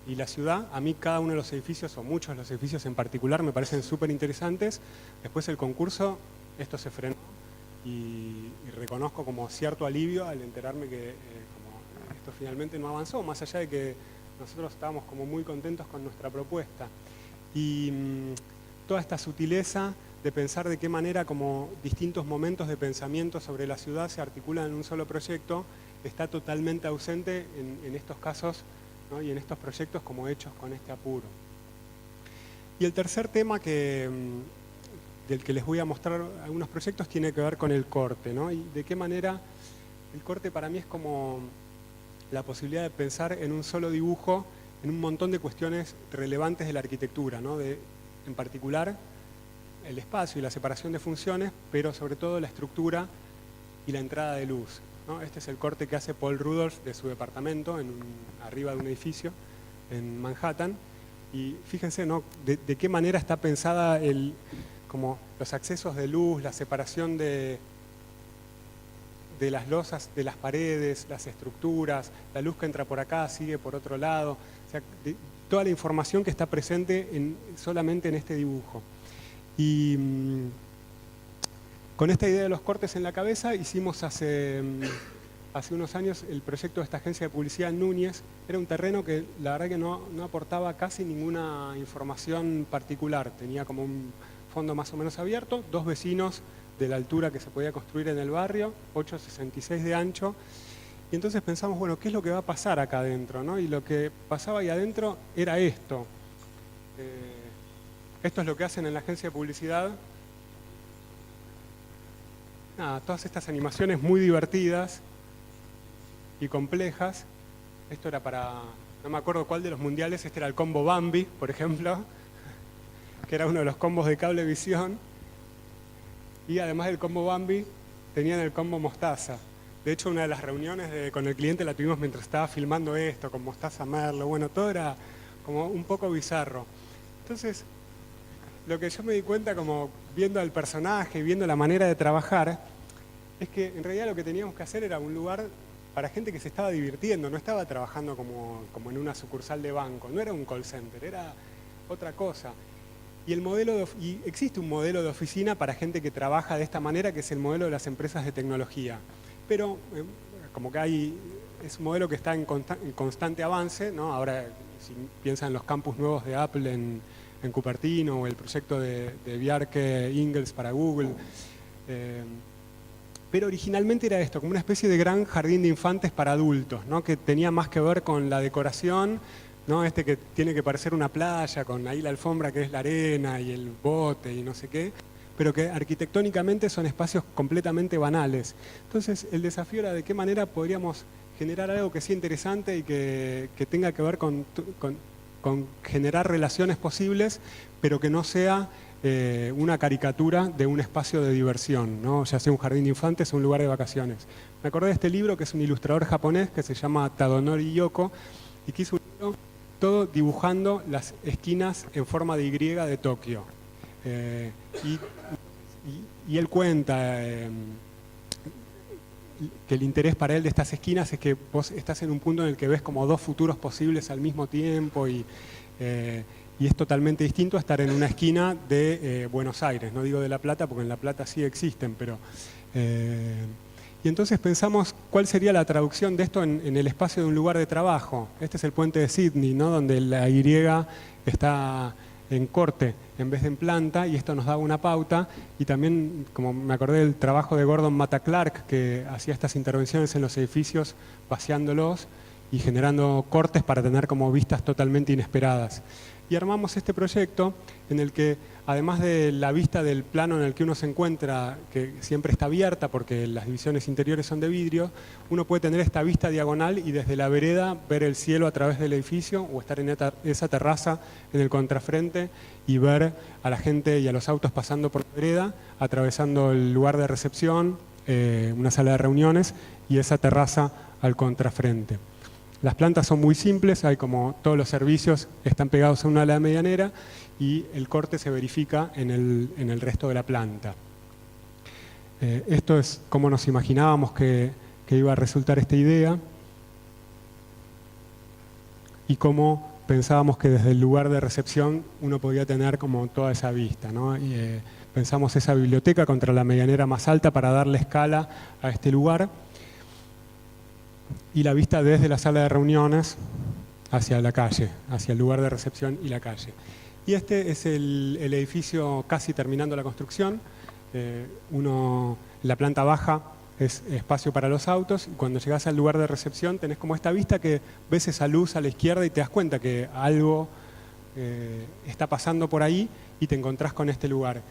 la ciudad. A mí cada uno de los edificios, o muchos de los edificios en particular, me parecen súper interesantes. Después el concurso, esto se frenó y reconozco como cierto alivio al enterarme que como esto finalmente no avanzó, más allá de que nosotros estábamos como muy contentos con nuestra propuesta. Y toda esta sutileza de pensar de qué manera como distintos momentos de pensamiento sobre la ciudad se articulan en un solo proyecto está totalmente ausente en estos casos, ¿no? Y en estos proyectos como hechos con este apuro. Y el tercer tema del que les voy a mostrar algunos proyectos tiene que ver con el corte, ¿no? Y de qué manera el corte para mí es como la posibilidad de pensar en un solo dibujo en un montón de cuestiones relevantes de la arquitectura, ¿no? En particular el espacio y la separación de funciones, pero sobre todo la estructura y la entrada de luz, ¿no? Este es el corte que hace Paul Rudolph de su departamento arriba de un edificio en Manhattan. Y fíjense, ¿no? de qué manera está pensada como los accesos de luz, la separación de las losas, de las paredes, las estructuras, la luz que entra por acá sigue por otro lado. O sea, toda la información que está presente solamente en este dibujo. Y con esta idea de los cortes en la cabeza hicimos hace unos años el proyecto de esta agencia de publicidad en Núñez. Era un terreno que la verdad que no aportaba casi ninguna información particular. Tenía como un fondo más o menos abierto, 2 vecinos de la altura que se podía construir en el barrio, 8,66 de ancho. Y entonces pensamos, bueno, ¿qué es lo que va a pasar acá adentro, ¿no? Y lo que pasaba ahí adentro era esto. Esto es lo que hacen en la agencia de publicidad. Nada, todas estas animaciones muy divertidas y complejas. Esto era no me acuerdo cuál de los mundiales, este era el combo Bambi, por ejemplo, que era uno de los combos de Cablevisión. Y además del combo Bambi, tenían el combo Mostaza. De hecho, una de las reuniones con el cliente la tuvimos mientras estaba filmando esto, con Mostaza Merlo. Bueno, todo era como un poco bizarro. Entonces, lo que yo me di cuenta como viendo al personaje, viendo la manera de trabajar, es que en realidad lo que teníamos que hacer era un lugar para gente que se estaba divirtiendo, no estaba trabajando como en una sucursal de banco, no era un call center, era otra cosa. Y existe un modelo de oficina para gente que trabaja de esta manera, que es el modelo de las empresas de tecnología. Pero como que es un modelo que está en constante avance, ¿no? Ahora, si piensan en los campus nuevos de Apple en Cupertino, o el proyecto de Bjarke Ingels para Google. Pero originalmente era esto, como una especie de gran jardín de infantes para adultos, ¿no? Que tenía más que ver con la decoración, ¿no? Que tiene que parecer una playa, con ahí la alfombra que es la arena y el bote y no sé qué, pero que arquitectónicamente son espacios completamente banales. Entonces el desafío era de qué manera podríamos generar algo que sea interesante y que tenga que ver con generar relaciones posibles, pero que no sea una caricatura de un espacio de diversión, ¿no? Ya sea un jardín de infantes o un lugar de vacaciones. Me acordé de este libro que es un ilustrador japonés que se llama Tadonori Yoko y que hizo un libro todo dibujando las esquinas en forma de Y de Tokio. Y él cuenta que el interés para él de estas esquinas es que vos estás en un punto en el que ves como 2 futuros posibles al mismo tiempo y es totalmente distinto a estar en una esquina de Buenos Aires. No digo de La Plata porque en La Plata sí existen, pero... Y entonces pensamos cuál sería la traducción de esto en el espacio de un lugar de trabajo. Este es el puente de Sydney, ¿no? Donde la Y está en corte en vez de en planta, y esto nos daba una pauta. Y también, como me acordé del trabajo de Gordon Matta Clark, que hacía estas intervenciones en los edificios vaciándolos y generando cortes para tener como vistas totalmente inesperadas. Y armamos este proyecto en el que, además de la vista del plano en el que uno se encuentra, que siempre está abierta porque las divisiones interiores son de vidrio, uno puede tener esta vista diagonal y desde la vereda ver el cielo a través del edificio, o estar en esa terraza en el contrafrente y ver a la gente y a los autos pasando por la vereda, atravesando el lugar de recepción, una sala de reuniones y esa terraza al contrafrente. Las plantas son muy simples, hay como todos los servicios están pegados a una ala medianera y el corte se verifica en el resto de la planta. Esto es como nos imaginábamos que iba a resultar esta idea y cómo pensábamos que desde el lugar de recepción uno podía tener como toda esa vista, ¿no? Pensamos esa biblioteca contra la medianera más alta para darle escala a este lugar. y la vista desde la sala de reuniones hacia la calle, hacia el lugar de recepción y la calle. Y este es el edificio casi terminando la construcción. La planta baja es espacio para los autos, y cuando llegas al lugar de recepción tenés como esta vista que ves esa luz a la izquierda y te das cuenta que algo está pasando por ahí y te encontrás con este lugar.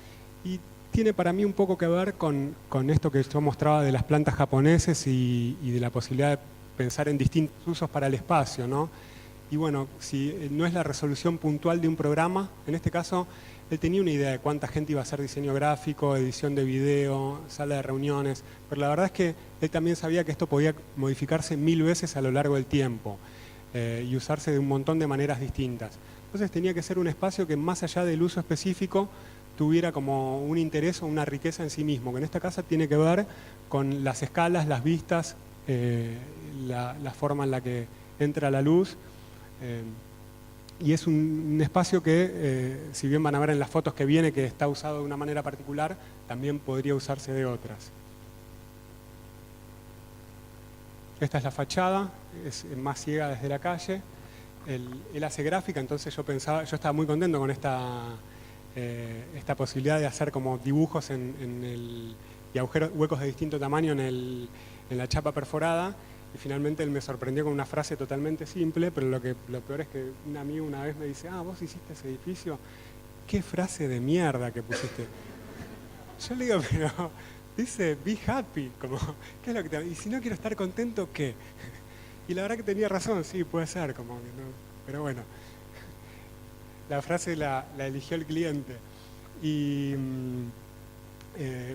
Y tiene para mí un poco que ver con esto que yo mostraba de las plantas japoneses y de la posibilidad de pensar en distintos usos para el espacio, ¿no? Y bueno, si no es la resolución puntual de un programa, en este caso él tenía una idea de cuánta gente iba a hacer diseño gráfico, edición de video, sala de reuniones, pero la verdad es que él también sabía que esto podía modificarse 1000 veces a lo largo del tiempo y usarse de un montón de maneras distintas. Entonces tenía que ser un espacio que más allá del uso específico tuviera como un interés o una riqueza en sí mismo, que en esta casa tiene que ver con las escalas, las vistas, la forma en la que entra la luz. Y es un espacio que, si bien van a ver en las fotos que viene que está usado de una manera particular, también podría usarse de otras. Esta es la fachada, es más ciega desde la calle. Él hace gráfica, entonces yo estaba muy contento con esta posibilidad de hacer como dibujos y huecos de distinto tamaño en la chapa perforada. Y finalmente él me sorprendió con una frase totalmente simple, pero lo peor es que un amigo una vez me dice: ¿vos hiciste ese edificio? ¿Qué frase de mierda que pusiste? Yo le digo, pero dice, be happy, como, ¿qué es lo que y si no quiero estar contento, ¿qué? Y la verdad que tenía razón, sí, puede ser, como que no, pero bueno, la frase la eligió el cliente.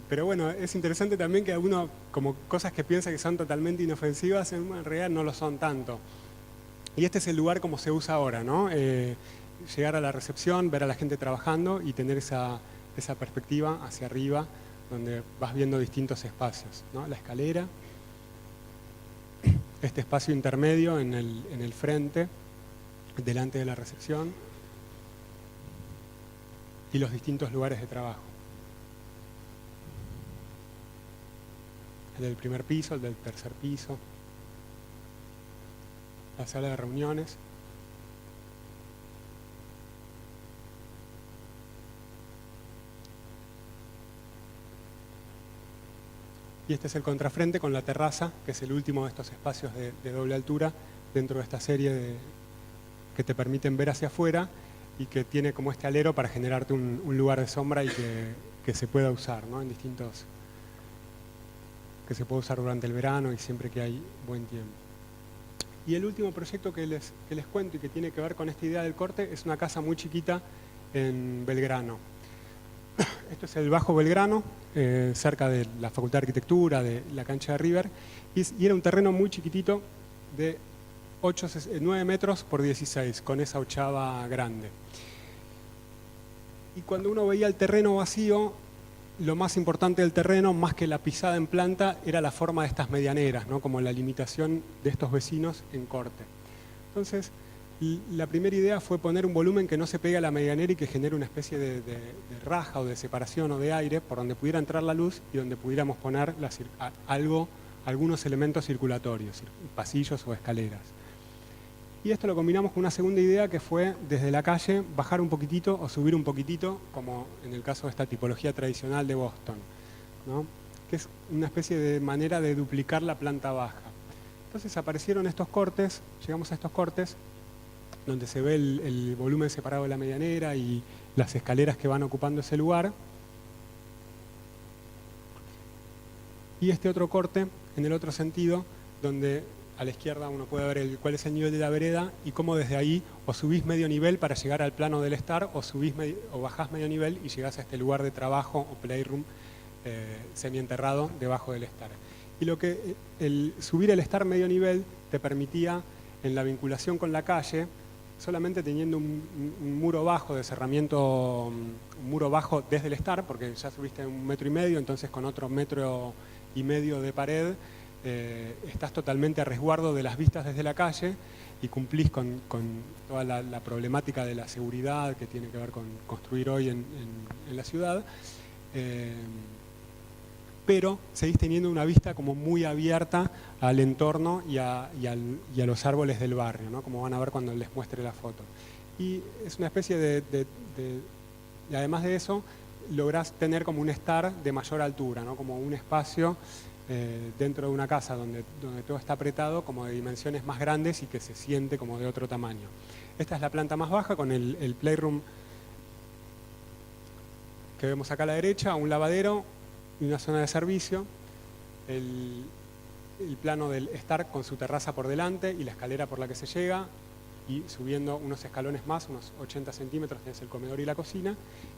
Pero bueno, es interesante también que uno, como cosas que piensa que son totalmente inofensivas, en realidad no lo son tanto. Y este es el lugar como se usa ahora, ¿no? Llegar a la recepción, ver a la gente trabajando y tener esa perspectiva hacia arriba, donde vas viendo distintos espacios, ¿no? La escalera, este espacio intermedio en el frente, delante de la recepción, y los distintos lugares de trabajo. El del primer piso, el del tercer piso, la sala de reuniones. Y este es el contrafrente con la terraza, que es el último de estos espacios de doble altura dentro de esta serie que te permiten ver hacia afuera y que tiene como este alero para generarte un lugar de sombra y que se pueda usar, ¿no? En distintos... que se puede usar durante el verano y siempre que hay buen tiempo. Y el último proyecto que les cuento y que tiene que ver con esta idea del corte es una casa muy chiquita en Belgrano. Esto es el Bajo Belgrano, cerca de la Facultad de Arquitectura, de la cancha de River, y era un terreno muy chiquitito de 9 metros por 16, con esa ochava grande. Y cuando uno veía el terreno vacío, lo más importante del terreno, más que la pisada en planta, era la forma de estas medianeras, ¿no? Como la limitación de estos vecinos en corte. Entonces, la primera idea fue poner un volumen que no se pegue a la medianera y que genere una especie de raja o de separación o de aire por donde pudiera entrar la luz y donde pudiéramos poner algunos elementos circulatorios, pasillos o escaleras. Y esto lo combinamos con una segunda idea que fue desde la calle bajar un poquitito o subir un poquitito, como en el caso de esta tipología tradicional de Boston, ¿no? Que es una especie de manera de duplicar la planta baja. Entonces aparecieron estos cortes, llegamos a estos cortes, donde se ve el volumen separado de la medianera y las escaleras que van ocupando ese lugar. Y este otro corte, en el otro sentido, donde a la izquierda uno puede ver cuál es el nivel de la vereda y cómo desde ahí o subís medio nivel para llegar al plano del estar o bajás medio nivel y llegás a este lugar de trabajo o playroom semienterrado debajo del estar. Y el subir el estar medio nivel te permitía en la vinculación con la calle, solamente teniendo un muro bajo de cerramiento, un muro bajo desde el estar, porque ya subiste 1,5 metros, entonces con otro 1,5 metros de pared, estás totalmente a resguardo de las vistas desde la calle y cumplís con toda la problemática de la seguridad que tiene que ver con construir hoy en la ciudad. pero seguís teniendo una vista como muy abierta al entorno y a los árboles del barrio, ¿no? Como van a ver cuando les muestre la foto. Y es una especie y además de eso, lográs tener como un estar de mayor altura, ¿no? Como un espacio dentro de una casa donde todo está apretado, como de dimensiones más grandes y que se siente como de otro tamaño. Esta es la planta más baja con el playroom que vemos acá a la derecha, un lavadero y una zona de servicio. El plano del estar con su terraza por delante y la escalera por la que se llega, y subiendo unos escalones más, unos 80 centímetros, tenés el comedor y la cocina,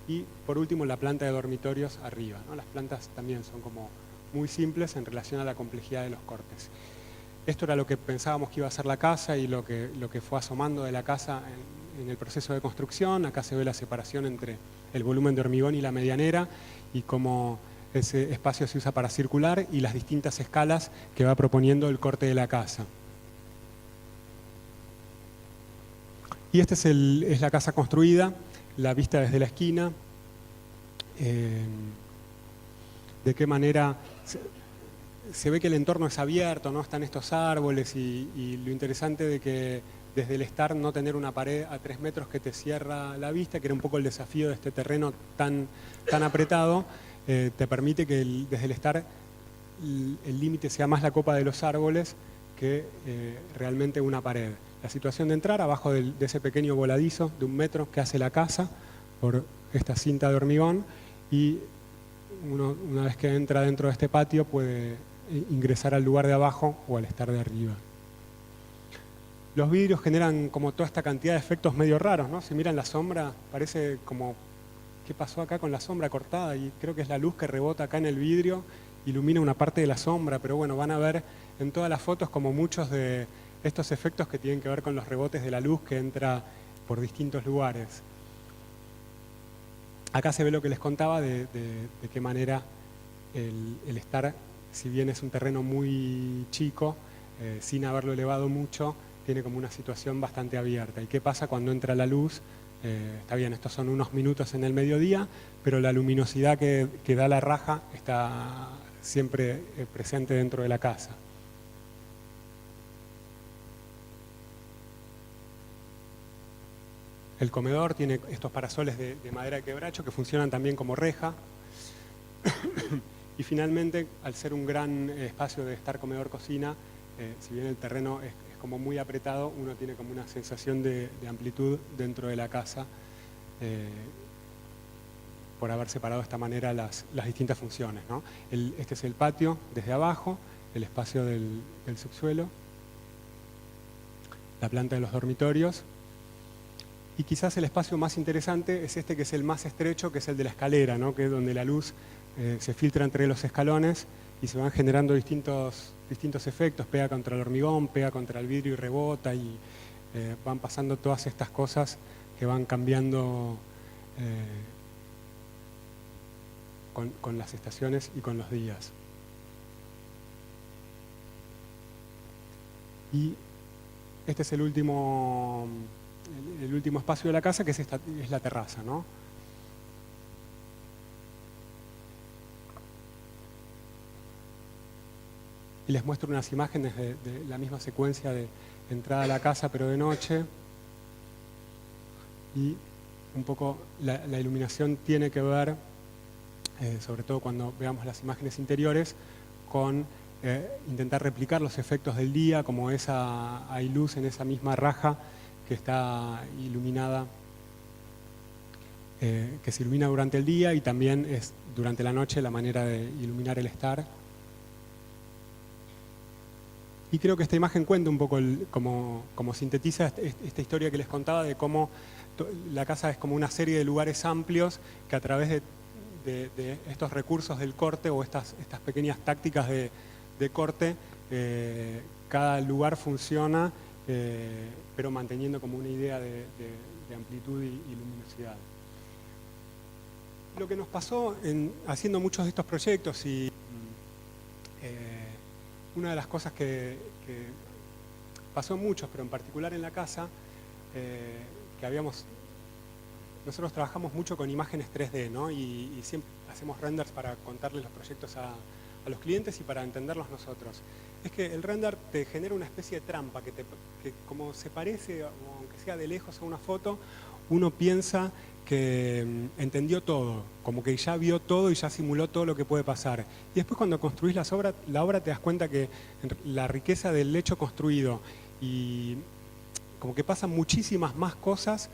y por último la planta de dormitorios arriba, ¿no? Las plantas también son como muy simples en relación a la complejidad de los cortes. Esto era lo que pensábamos que iba a ser la casa y lo que fue asomando de la casa en el proceso de construcción. Acá se ve la separación entre el volumen de hormigón y la medianera y cómo ese espacio se usa para circular y las distintas escalas que va proponiendo el corte de la casa. Y esta es la casa construida, la vista desde la esquina. De qué manera se ve que el entorno es abierto, ¿no? Están estos árboles y lo interesante de que desde el estar no tener una pared a 3 metros que te cierra la vista, que era un poco el desafío de este terreno tan apretado, te permite que desde el estar el límite sea más la copa de los árboles que realmente una pared. La situación de entrar abajo de ese pequeño voladizo de 1 metro que hace la casa por esta cinta de hormigón, y una vez que entra dentro de este patio puede ingresar al lugar de abajo o al estar de arriba. Los vidrios generan como toda esta cantidad de efectos medio raros, ¿no? Si miran la sombra, parece como ¿qué pasó acá con la sombra cortada? Y creo que es la luz que rebota acá en el vidrio, ilumina una parte de la sombra, pero bueno, van a ver en todas las fotos como muchos de estos efectos que tienen que ver con los rebotes de la luz que entra por distintos lugares. Acá se ve lo que les contaba de qué manera el estar, si bien es un terreno muy chico, sin haberlo elevado mucho, tiene como una situación bastante abierta. ¿Y qué pasa cuando entra la luz? Está bien, estos son unos minutos en el mediodía, pero la luminosidad que da la raja está siempre presente dentro de la casa. El comedor tiene estos parasoles de madera de quebracho que funcionan también como reja. Y finalmente, al ser un gran espacio de estar comedor-cocina, si bien el terreno es como muy apretado, uno tiene como una sensación de amplitud dentro de la casa por haber separado de esta manera las distintas funciones, ¿no? Este es el patio desde abajo, el espacio del subsuelo, la planta de los dormitorios. Y quizás el espacio más interesante es este, que es el más estrecho, que es el de la escalera, ¿no? Que es donde la luz se filtra entre los escalones y se van generando distintos efectos, pega contra el hormigón, pega contra el vidrio y rebota, y van pasando todas estas cosas que van cambiando con las estaciones y con los días. Y este es el último espacio de la casa, que es la terraza, ¿no? Y les muestro unas imágenes de la misma secuencia de entrada a la casa, pero de noche. Y un poco la iluminación tiene que ver, sobre todo cuando veamos las imágenes interiores, con intentar replicar los efectos del día, como hay luz en esa misma raja que está iluminada, que se ilumina durante el día, y también es durante la noche la manera de iluminar el estar. Y creo que esta imagen cuenta un poco como sintetiza esta historia que les contaba de cómo la casa es como una serie de lugares amplios que a través de estos recursos del corte o estas pequeñas tácticas de corte, cada lugar funciona, pero manteniendo como una idea de amplitud y luminosidad. Lo que nos pasó haciendo muchos de estos proyectos, y una de las cosas que pasó en muchos, pero en particular en la casa, que habíamos nosotros trabajamos mucho con imágenes 3D, ¿no? Y siempre hacemos renders para contarles los proyectos a los clientes y para entenderlos nosotros. Es que el render te genera una especie de trampa que como se parece, aunque sea de lejos a una foto, uno piensa que entendió todo, como que ya vio todo y ya simuló todo lo que puede pasar. Y después cuando construís la obra te das cuenta que la riqueza del hecho construido y como que pasan muchísimas más cosas,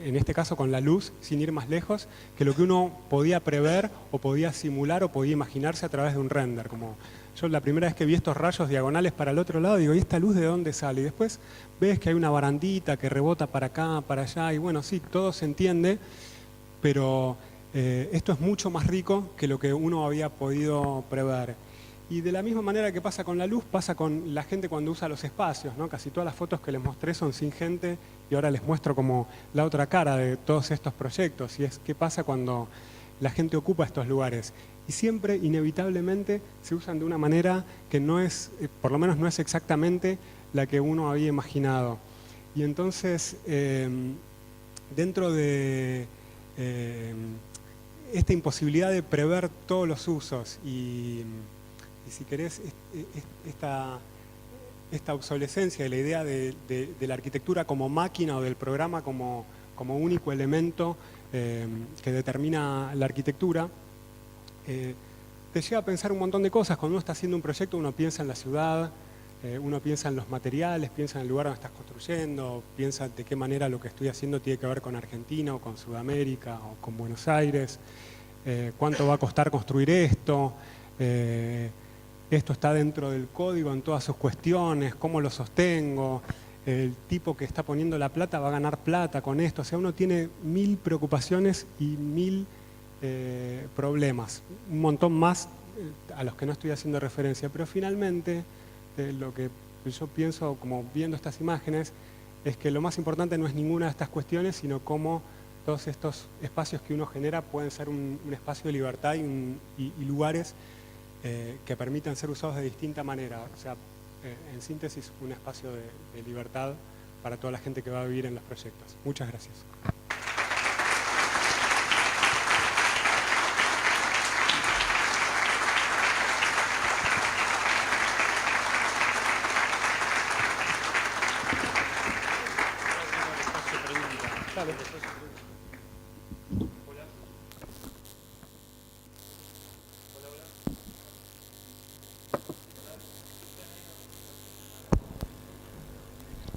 en este caso con la luz, sin ir más lejos, que lo que uno podía prever o podía simular o podía imaginarse a través de un render. Como yo la primera vez que vi estos rayos diagonales para el otro lado, digo, ¿y esta luz de dónde sale? Y después ves que hay una barandita que rebota para acá, para allá, y bueno, sí, todo se entiende, pero esto es mucho más rico que lo que uno había podido prever. Y de la misma manera que pasa con la luz, pasa con la gente cuando usa los espacios, ¿no? Casi todas las fotos que les mostré son sin gente y ahora les muestro como la otra cara de todos estos proyectos y es qué pasa cuando la gente ocupa estos lugares. Y siempre, inevitablemente, se usan de una manera que no es, por lo menos no es exactamente la que uno había imaginado. Y entonces, dentro de esta imposibilidad de prever todos los usos y si querés, esta obsolescencia de la idea de la arquitectura como máquina o del programa como único elemento que determina la arquitectura, te lleva a pensar un montón de cosas. Cuando uno está haciendo un proyecto, uno piensa en la ciudad, uno piensa en los materiales, piensa en el lugar donde estás construyendo, piensa de qué manera lo que estoy haciendo tiene que ver con Argentina o con Sudamérica o con Buenos Aires, cuánto va a costar construir esto, esto está dentro del código en todas sus cuestiones, cómo lo sostengo, el tipo que está poniendo la plata va a ganar plata con esto. O sea, uno tiene 1000 preocupaciones y 1000 problemas, un montón más a los que no estoy haciendo referencia. Pero finalmente, lo que yo pienso como viendo estas imágenes, es que lo más importante no es ninguna de estas cuestiones, sino cómo todos estos espacios que uno genera pueden ser un espacio de libertad y lugares que permitan ser usados de distinta manera. O sea, en síntesis, un espacio de libertad para toda la gente que va a vivir en los proyectos. Muchas gracias.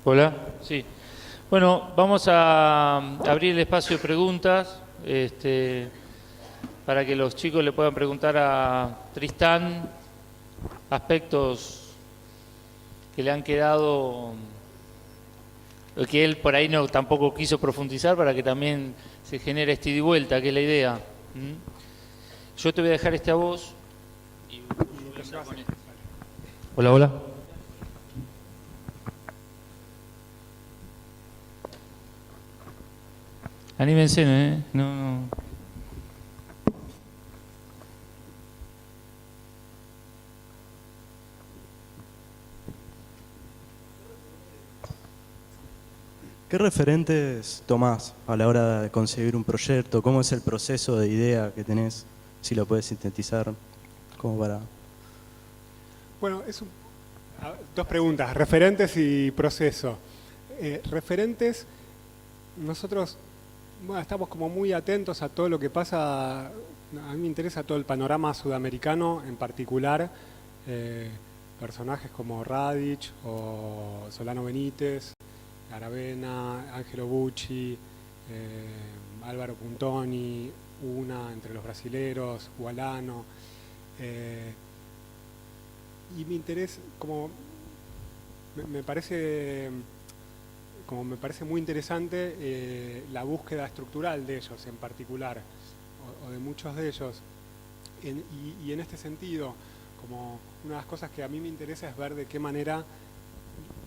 Hola, sí. Bueno, vamos a abrir el espacio de preguntas para que los chicos le puedan preguntar a Tristán aspectos que le han quedado, que él por ahí no tampoco quiso profundizar, para que también se genere ida y vuelta, que es la idea. Yo te voy a dejar a vos. Hola, hola. Anímense, ¿eh? No. ¿Qué referentes tomás a la hora de concebir un proyecto? ¿Cómo es el proceso de idea que tenés? Si lo puedes sintetizar, como para... Bueno, dos preguntas, referentes y proceso. Referentes, nosotros estamos como muy atentos a todo lo que pasa. A mí me interesa todo el panorama sudamericano, en particular personajes como Radić o Solano Benítez, Aravena, Angelo Bucci, Álvaro Puntoni, Una entre los brasileros, Gualano. Y mi interés, me parece muy interesante la búsqueda estructural de ellos en particular, o de muchos de ellos. Y en este sentido, como una de las cosas que a mí me interesa es ver de qué manera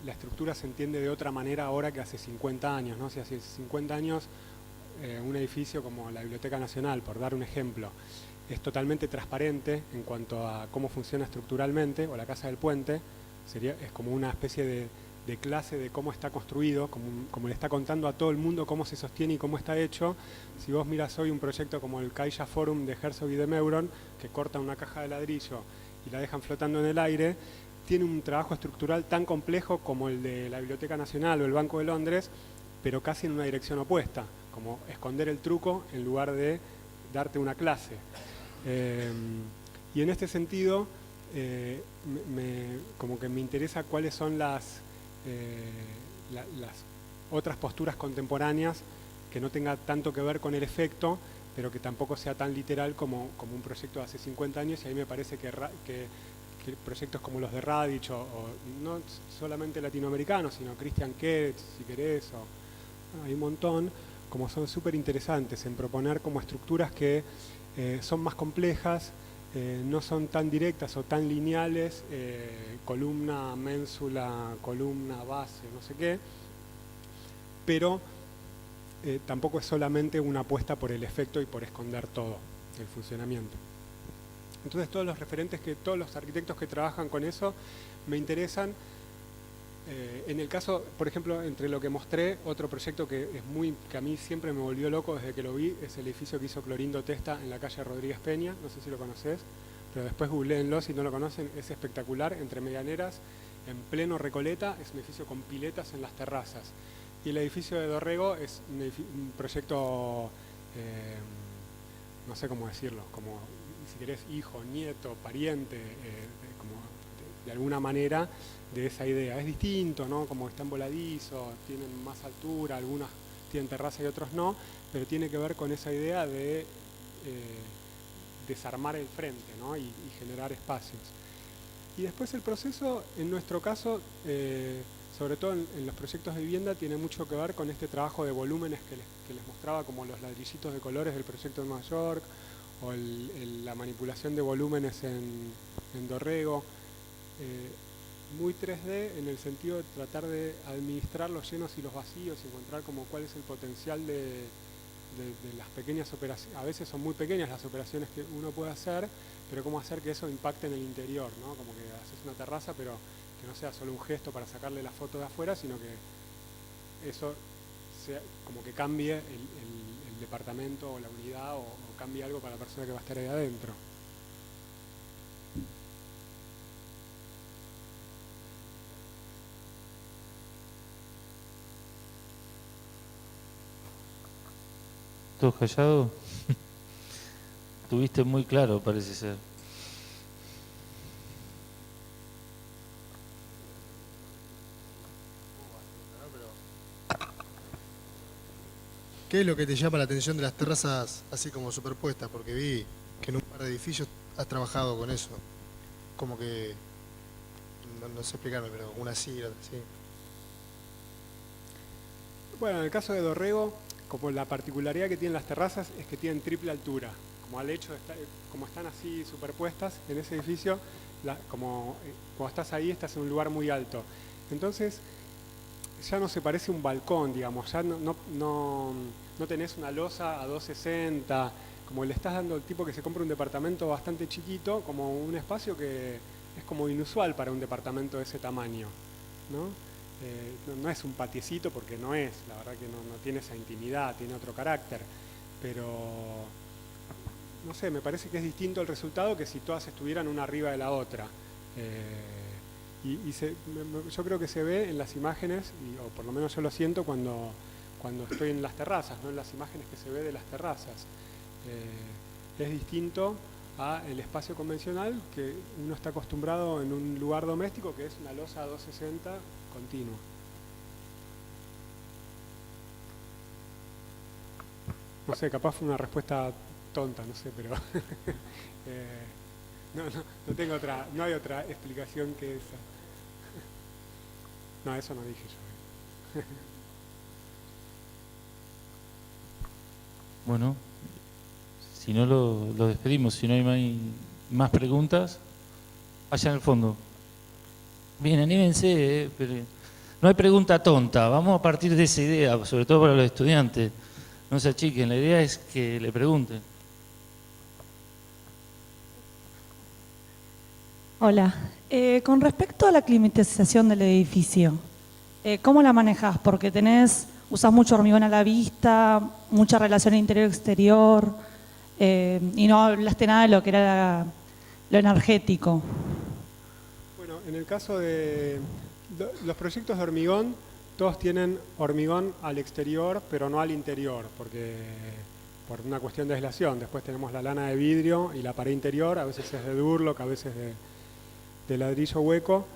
la estructura se entiende de otra manera ahora que hace 50 años, ¿no? Si hace 50 años un edificio como la Biblioteca Nacional, por dar un ejemplo, es totalmente transparente en cuanto a cómo funciona estructuralmente, o la Casa del Puente, es como una especie de clase de cómo está construido, como le está contando a todo el mundo cómo se sostiene y cómo está hecho. Si vos miras hoy un proyecto como el Caixa Forum de Herzog y de Meuron, que cortan una caja de ladrillo y la dejan flotando en el aire, tiene un trabajo estructural tan complejo como el de la Biblioteca Nacional o el Banco de Londres, pero casi en una dirección opuesta, como esconder el truco en lugar de darte una clase. Y en este sentido, como que me interesa cuáles son las otras posturas contemporáneas que no tenga tanto que ver con el efecto, pero que tampoco sea tan literal como un proyecto de hace 50 años, y ahí me parece que proyectos como los de Radich, o no solamente latinoamericanos, sino Christian Kertz, si querés, bueno, hay un montón, como son súper interesantes en proponer como estructuras que son más complejas, no son tan directas o tan lineales, columna, ménsula, columna, base, no sé qué, pero tampoco es solamente una apuesta por el efecto y por esconder todo el funcionamiento. Entonces todos los arquitectos que trabajan con eso me interesan. En el caso, por ejemplo, entre lo que mostré, otro proyecto que a mí siempre me volvió loco desde que lo vi, es el edificio que hizo Clorindo Testa en la calle Rodríguez Peña, no sé si lo conoces, pero después googleenlo si no lo conocen, es espectacular, entre Medianeras, en pleno Recoleta, es un edificio con piletas en las terrazas. Y el edificio de Dorrego es un proyecto, no sé cómo decirlo, como si querés hijo, nieto, pariente, como de alguna manera de esa idea. Es distinto, ¿no? Como están voladizos, tienen más altura, algunos tienen terraza y otros no, pero tiene que ver con esa idea de desarmar el frente, ¿no? y generar espacios. Y después el proceso, en nuestro caso, sobre todo en los proyectos de vivienda, tiene mucho que ver con este trabajo de volúmenes que les mostraba, como los ladrillitos de colores del proyecto de Nueva York, o la manipulación de volúmenes en Dorrego. Muy 3D en el sentido de tratar de administrar los llenos y los vacíos y encontrar como cuál es el potencial de las pequeñas operaciones. A veces son muy pequeñas las operaciones que uno puede hacer, pero cómo hacer que eso impacte en el interior, ¿no? Como que haces una terraza, pero que no sea solo un gesto para sacarle la foto de afuera, sino que eso sea, como que cambie el departamento o la unidad, o cambie algo para la persona que va a estar ahí adentro. ¿Todo callado? Tuviste muy claro, parece ser. ¿Qué es lo que te llama la atención de las terrazas así como superpuestas? Porque vi que en un par de edificios has trabajado con eso. Como que, no sé explicarme, pero una así, otra así. Bueno, en el caso de Dorrego, como la particularidad que tienen las terrazas es que tienen triple altura. Como al hecho de estar, como están así superpuestas en ese edificio, como cuando estás ahí estás en un lugar muy alto. Entonces ya no se parece a un balcón, digamos, ya no tenés una losa a 260, como le estás dando al tipo que se compra un departamento bastante chiquito, como un espacio que es como inusual para un departamento de ese tamaño, ¿no? No es un patiecito, porque no es, la verdad que no tiene esa intimidad, tiene otro carácter, pero no sé, me parece que es distinto el resultado que si todas estuvieran una arriba de la otra. Yo creo que se ve en las imágenes, o por lo menos yo lo siento cuando estoy en las terrazas, ¿no? En las imágenes que se ve de las terrazas. Es distinto a el espacio convencional que uno está acostumbrado en un lugar doméstico, que es una losa a 260 continua. No sé, capaz fue una respuesta tonta, no sé, pero no tengo otra, no hay otra explicación que esa. No, eso no dije yo. Bueno, si no lo despedimos, si no hay más preguntas, allá en el fondo. Bien, anímense, pero no hay pregunta tonta, vamos a partir de esa idea, sobre todo para los estudiantes. No se achiquen, la idea es que le pregunten. Hola, con respecto a la climatización del edificio, ¿cómo la manejás? Porque usás mucho hormigón a la vista, mucha relación interior-exterior, y no hablaste nada de lo que era lo energético. Bueno, en el caso de los proyectos de hormigón, todos tienen hormigón al exterior, pero no al interior, porque por una cuestión de aislación. Después tenemos la lana de vidrio y la pared interior, a veces es de Durlock, a veces de ladrillo hueco,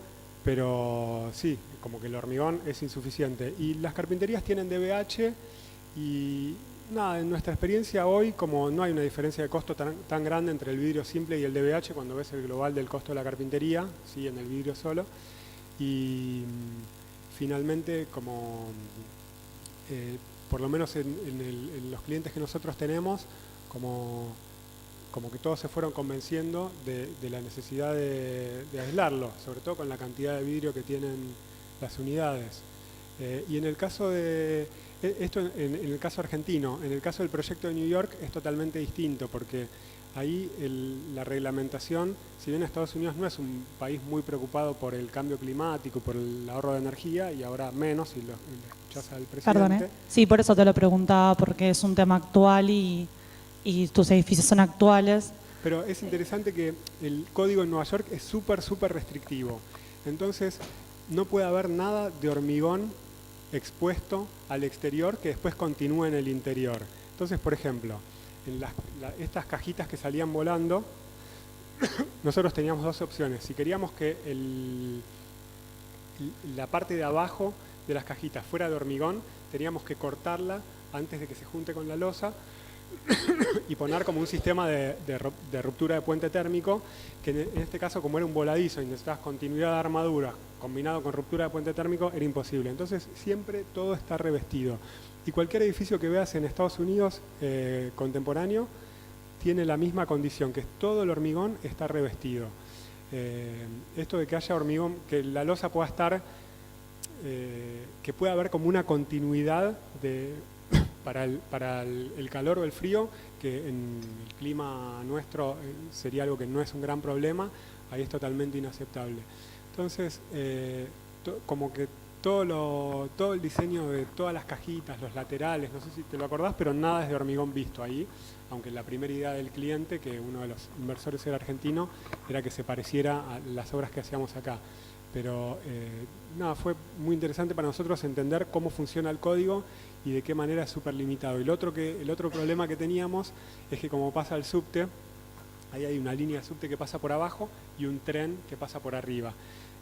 pero sí, como que el hormigón es insuficiente. Y las carpinterías tienen DBH y nada, en nuestra experiencia hoy, como no hay una diferencia de costo tan grande entre el vidrio simple y el DBH, cuando ves el global del costo de la carpintería, sí, en el vidrio solo, y finalmente, como por lo menos en los clientes que nosotros tenemos, como que todos se fueron convenciendo de la necesidad de aislarlo, sobre todo con la cantidad de vidrio que tienen las unidades. Y en el caso de esto, en el caso argentino, en el caso del proyecto de New York es totalmente distinto, porque ahí la reglamentación, si bien Estados Unidos no es un país muy preocupado por el cambio climático, por el ahorro de energía, y ahora menos, si lo escuchás al presidente. Perdón, sí, por eso te lo preguntaba, porque es un tema actual y tus edificios son actuales. Pero es interesante que el código en Nueva York es súper restrictivo. Entonces, no puede haber nada de hormigón expuesto al exterior que después continúe en el interior. Entonces, por ejemplo, en estas cajitas que salían volando, nosotros teníamos dos opciones. Si queríamos que la parte de abajo de las cajitas fuera de hormigón, teníamos que cortarla antes de que se junte con la losa y poner como un sistema de ruptura de puente térmico, que en este caso, como era un voladizo y necesitabas continuidad de armadura combinado con ruptura de puente térmico, era imposible. Entonces siempre todo está revestido. Y cualquier edificio que veas en Estados Unidos contemporáneo tiene la misma condición, que es todo el hormigón está revestido. Esto de que haya hormigón, que la losa pueda estar, que pueda haber como una continuidad para el calor o el frío, que en el clima nuestro sería algo que no es un gran problema, ahí es totalmente inaceptable. Entonces, como que todo el diseño de todas las cajitas, los laterales, no sé si te lo acordás, pero nada es de hormigón visto ahí, aunque la primera idea del cliente, que uno de los inversores era argentino, era que se pareciera a las obras que hacíamos acá. Pero nada, fue muy interesante para nosotros entender cómo funciona el código y de qué manera es súper limitado. Y el otro problema que teníamos es que, como pasa el subte, ahí hay una línea de subte que pasa por abajo y un tren que pasa por arriba.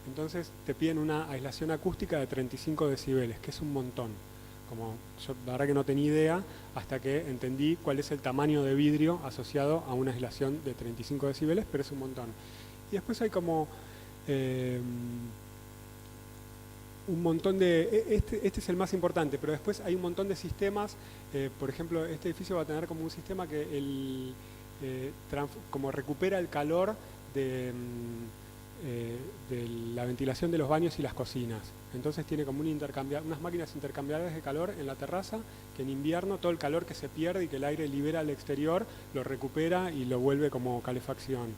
Entonces te piden una aislación acústica de 35 decibeles, que es un montón. Como yo la verdad que no tenía idea hasta que entendí cuál es el tamaño de vidrio asociado a una aislación de 35 decibeles, pero es un montón. Y después hay como un montón de... Este es el más importante, pero después hay un montón de sistemas. Por ejemplo, este edificio va a tener como un sistema que como recupera el calor de la ventilación de los baños y las cocinas. Entonces tiene como unas máquinas intercambiables de calor en la terraza, que en invierno todo el calor que se pierde y que el aire libera al exterior lo recupera y lo vuelve como calefacción.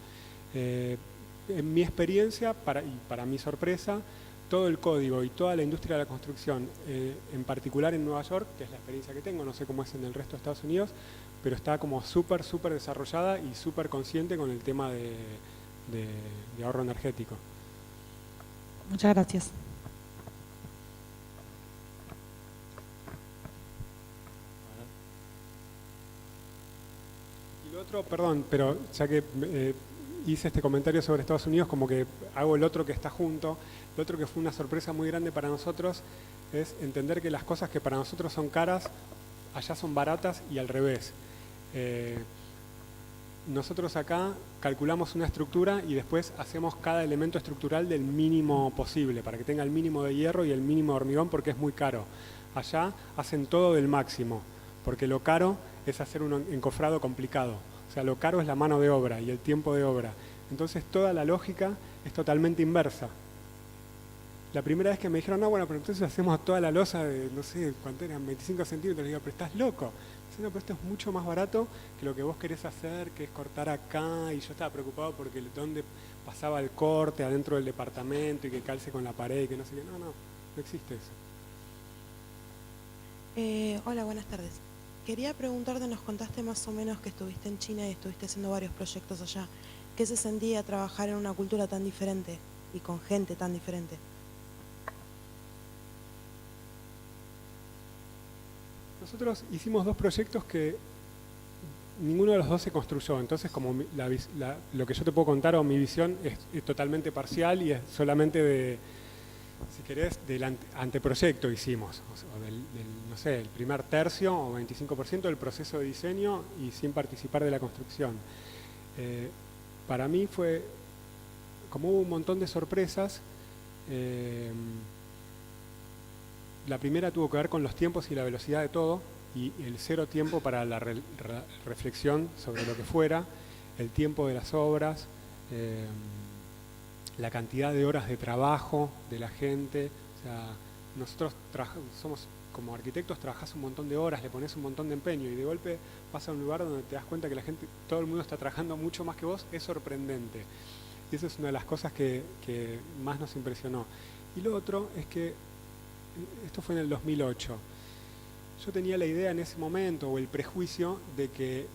En mi experiencia, para mi sorpresa, todo el código y toda la industria de la construcción, en particular en Nueva York, que es la experiencia que tengo, no sé cómo es en el resto de Estados Unidos, pero está como súper desarrollada y súper consciente con el tema de ahorro energético. Muchas gracias. Y lo otro, perdón, pero ya que hice este comentario sobre Estados Unidos, como que hago el otro que está junto. Lo otro que fue una sorpresa muy grande para nosotros es entender que las cosas que para nosotros son caras, allá son baratas y al revés. Nosotros acá calculamos una estructura y después hacemos cada elemento estructural del mínimo posible, para que tenga el mínimo de hierro y el mínimo de hormigón, porque es muy caro. Allá hacen todo del máximo, porque lo caro es hacer un encofrado complicado. O sea, lo caro es la mano de obra y el tiempo de obra. Entonces toda la lógica es totalmente inversa. La primera vez que me dijeron, no, bueno, pero entonces hacemos toda la losa de, no sé, ¿cuánto eran? 25 centímetros. Le digo, pero estás loco. Dice, no, pero esto es mucho más barato que lo que vos querés hacer, que es cortar acá. Y yo estaba preocupado porque dónde pasaba el corte adentro del departamento y que calce con la pared y que no sé qué. No no existe eso. Hola, buenas tardes. Quería preguntarte, nos contaste más o menos que estuviste en China y estuviste haciendo varios proyectos allá. ¿Qué se sentía trabajar en una cultura tan diferente y con gente tan diferente? Nosotros hicimos 2 proyectos que ninguno de los 2 se construyó, entonces como lo que yo te puedo contar o mi visión es totalmente parcial y es solamente de, si querés, del anteproyecto hicimos, o no sé, el primer tercio o 25% del proceso de diseño y sin participar de la construcción. Para mí fue, como hubo un montón de sorpresas, la primera tuvo que ver con los tiempos y la velocidad de todo, y el 0 tiempo para la reflexión sobre lo que fuera, el tiempo de las obras, la cantidad de horas de trabajo de la gente. O sea, nosotros somos como arquitectos, trabajás un montón de horas, le pones un montón de empeño y de golpe vas a un lugar donde te das cuenta que la gente, todo el mundo está trabajando mucho más que vos, es sorprendente. Y eso es una de las cosas que más nos impresionó. Y lo otro es que, esto fue en el 2008, yo tenía la idea en ese momento, o el prejuicio, de que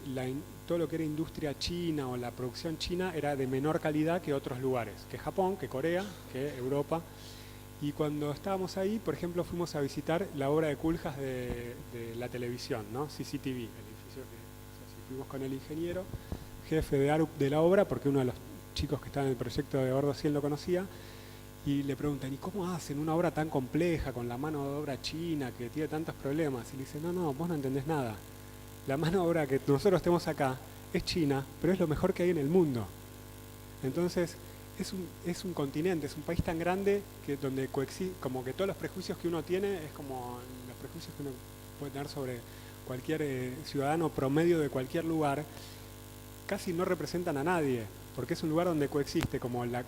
todo lo que era industria china o la producción china era de menor calidad que otros lugares, que Japón, que Corea, que Europa. Y cuando estábamos ahí, por ejemplo, fuimos a visitar la obra de Culhas de la televisión, ¿no? CCTV, el edificio que, o sea, si fuimos con el ingeniero, jefe de la obra, porque uno de los chicos que estaba en el proyecto de Gordo 100 lo conocía, y le preguntan, ¿y cómo hacen una obra tan compleja con la mano de obra china que tiene tantos problemas? Y le dicen, no, vos no entendés nada. La mano de obra que nosotros tenemos acá es china, pero es lo mejor que hay en el mundo. Entonces, es un continente, es un país tan grande que donde coexiste, como que todos los prejuicios que uno tiene es como los prejuicios que uno puede tener sobre cualquier ciudadano promedio de cualquier lugar, casi no representan a nadie, porque es un lugar donde coexiste como las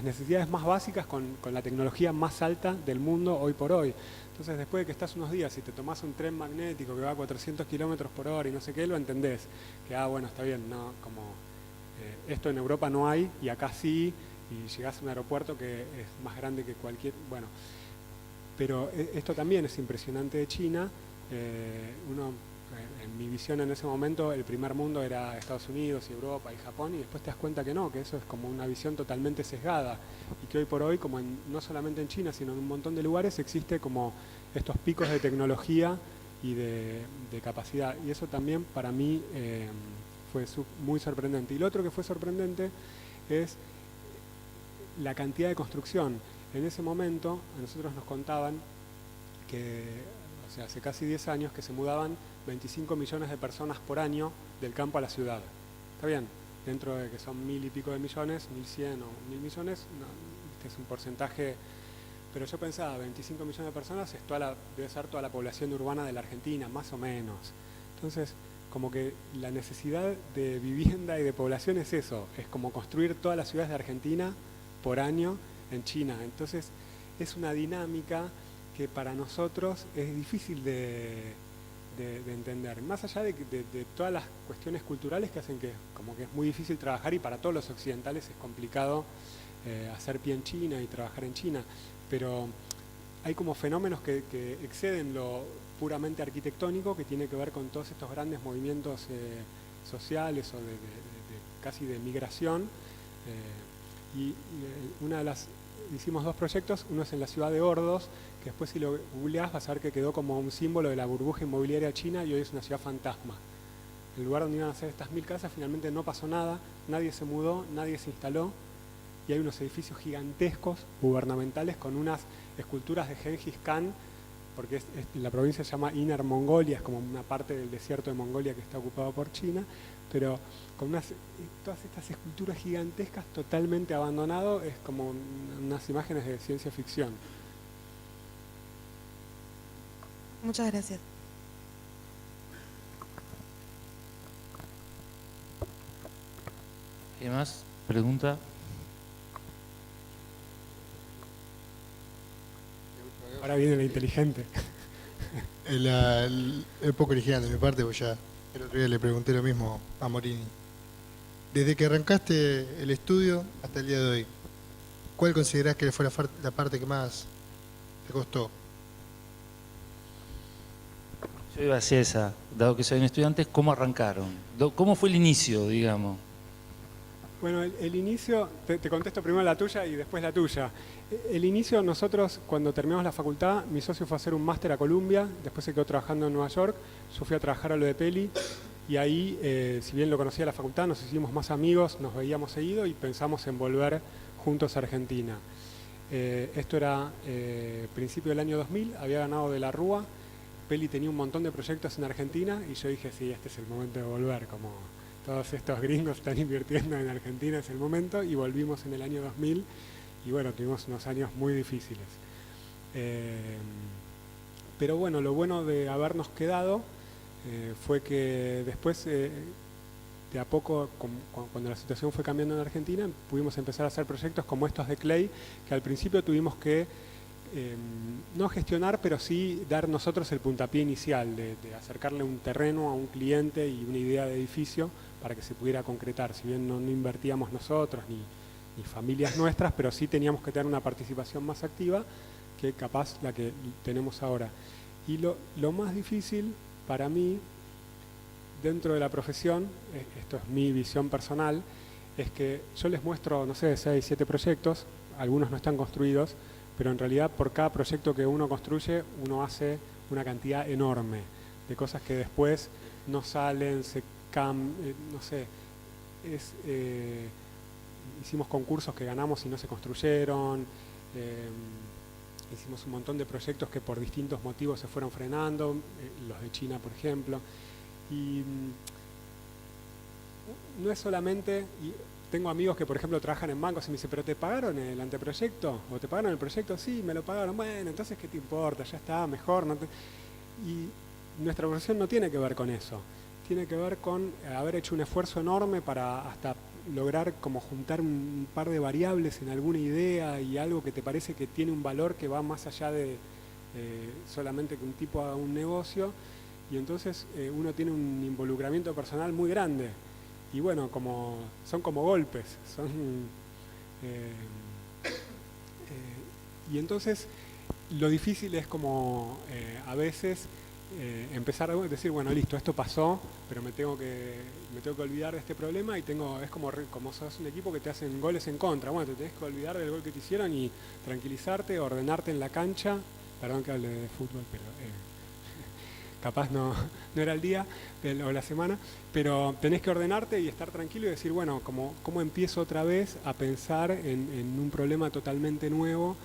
necesidades más básicas con la tecnología más alta del mundo hoy por hoy. Entonces, después de que estás unos días y te tomás un tren magnético que va a 400 kilómetros por hora y no sé qué, lo entendés. Que, bueno, está bien, no, como esto en Europa no hay y acá sí, y llegás a un aeropuerto que es más grande que cualquier... Bueno, pero esto también es impresionante de China. En mi visión en ese momento, el primer mundo era Estados Unidos y Europa y Japón, y después te das cuenta que no, que eso es como una visión totalmente sesgada, y que hoy por hoy, como no solamente en China, sino en un montón de lugares, existe como estos picos de tecnología y de capacidad, y eso también para mí fue muy sorprendente. Y lo otro que fue sorprendente es la cantidad de construcción. En ese momento a nosotros nos contaban que, o sea, hace casi 10 años que se mudaban 25 millones de personas por año del campo a la ciudad. ¿Está bien? Dentro de que son 1000 y pico de millones, 1100 o 1000 millones, no, este es un porcentaje, pero yo pensaba, 25 millones de personas debe ser toda la población urbana de la Argentina, más o menos. Entonces, como que la necesidad de vivienda y de población es eso, es como construir todas las ciudades de Argentina por año en China. Entonces, es una dinámica que para nosotros es difícil de entender, más allá de todas las cuestiones culturales que hacen que como que es muy difícil trabajar, y para todos los occidentales es complicado hacer pie en China y trabajar en China, pero hay como fenómenos que exceden lo puramente arquitectónico, que tiene que ver con todos estos grandes movimientos sociales o casi de migración, y hicimos 2 proyectos, uno es en la ciudad de Ordos, que después si lo googleás vas a ver que quedó como un símbolo de la burbuja inmobiliaria china, y hoy es una ciudad fantasma. El lugar donde iban a hacer estas 1000 casas finalmente no pasó nada, nadie se mudó, nadie se instaló, y hay unos edificios gigantescos, gubernamentales, con unas esculturas de Gengis Khan, porque la provincia se llama Inner Mongolia, es como una parte del desierto de Mongolia que está ocupado por China, pero con todas estas esculturas gigantescas totalmente abandonado, es como unas imágenes de ciencia ficción. Muchas gracias. ¿Qué más? ¿Pregunta? Ahora viene la inteligente. El poco original de mi parte, pues ya el otro día le pregunté lo mismo a Morini. Desde que arrancaste el estudio hasta el día de hoy, ¿Cuál considerás que fue la parte que más te costó? Yo iba hacia esa, dado que soy un estudiante, ¿cómo arrancaron? ¿Cómo fue el inicio, digamos? Bueno, el inicio, te contesto primero la tuya y después la tuya. El inicio, nosotros cuando terminamos la facultad, mi socio fue a hacer un máster a Columbia, después se quedó trabajando en Nueva York, yo fui a trabajar a lo de Peli y ahí, si bien lo conocía a la facultad, nos hicimos más amigos, nos veíamos seguido y pensamos en volver juntos a Argentina. Esto era principio del año 2000, había ganado de la Rúa, Peli tenía un montón de proyectos en Argentina y yo dije, sí, este es el momento de volver, como todos estos gringos están invirtiendo en Argentina, es el momento, y volvimos en el año 2000 y bueno, tuvimos unos años muy difíciles. Pero bueno, lo bueno de habernos quedado fue que después, de a poco, cuando la situación fue cambiando en Argentina, pudimos empezar a hacer proyectos como estos de Clay, que al principio tuvimos que no gestionar, pero sí dar nosotros el puntapié inicial de acercarle un terreno a un cliente y una idea de edificio para que se pudiera concretar. Si bien no invertíamos nosotros ni familias nuestras, pero sí teníamos que tener una participación más activa que capaz la que tenemos ahora. Y lo más difícil para mí, dentro de la profesión, esto es mi visión personal, es que yo les muestro, no sé, 6, 7 proyectos, algunos no están construidos, pero en realidad por cada proyecto que uno construye, uno hace una cantidad enorme de cosas que después no salen, no sé, hicimos concursos que ganamos y no se construyeron, hicimos un montón de proyectos que por distintos motivos se fueron frenando, los de China, por ejemplo, y no es solamente... Tengo amigos que, por ejemplo, trabajan en bancos y me dicen, ¿pero te pagaron el anteproyecto? ¿O te pagaron el proyecto? Sí, me lo pagaron. Bueno, entonces, ¿qué te importa? Ya está, mejor. Y nuestra profesión no tiene que ver con eso. Tiene que ver con haber hecho un esfuerzo enorme para hasta lograr como juntar un par de variables en alguna idea y algo que te parece que tiene un valor que va más allá de solamente que un tipo haga un negocio. Y entonces uno tiene un involucramiento personal muy grande. Y bueno, son como golpes, y entonces lo difícil es como a veces empezar a decir, bueno, listo, esto pasó, pero me tengo que olvidar de este problema y es como sos un equipo que te hacen goles en contra, bueno, te tenés que olvidar del gol que te hicieron y tranquilizarte, ordenarte en la cancha, perdón que hable de fútbol, pero... capaz no era el día o la semana, pero tenés que ordenarte y estar tranquilo y decir, bueno, ¿cómo empiezo otra vez a pensar en un problema totalmente nuevo,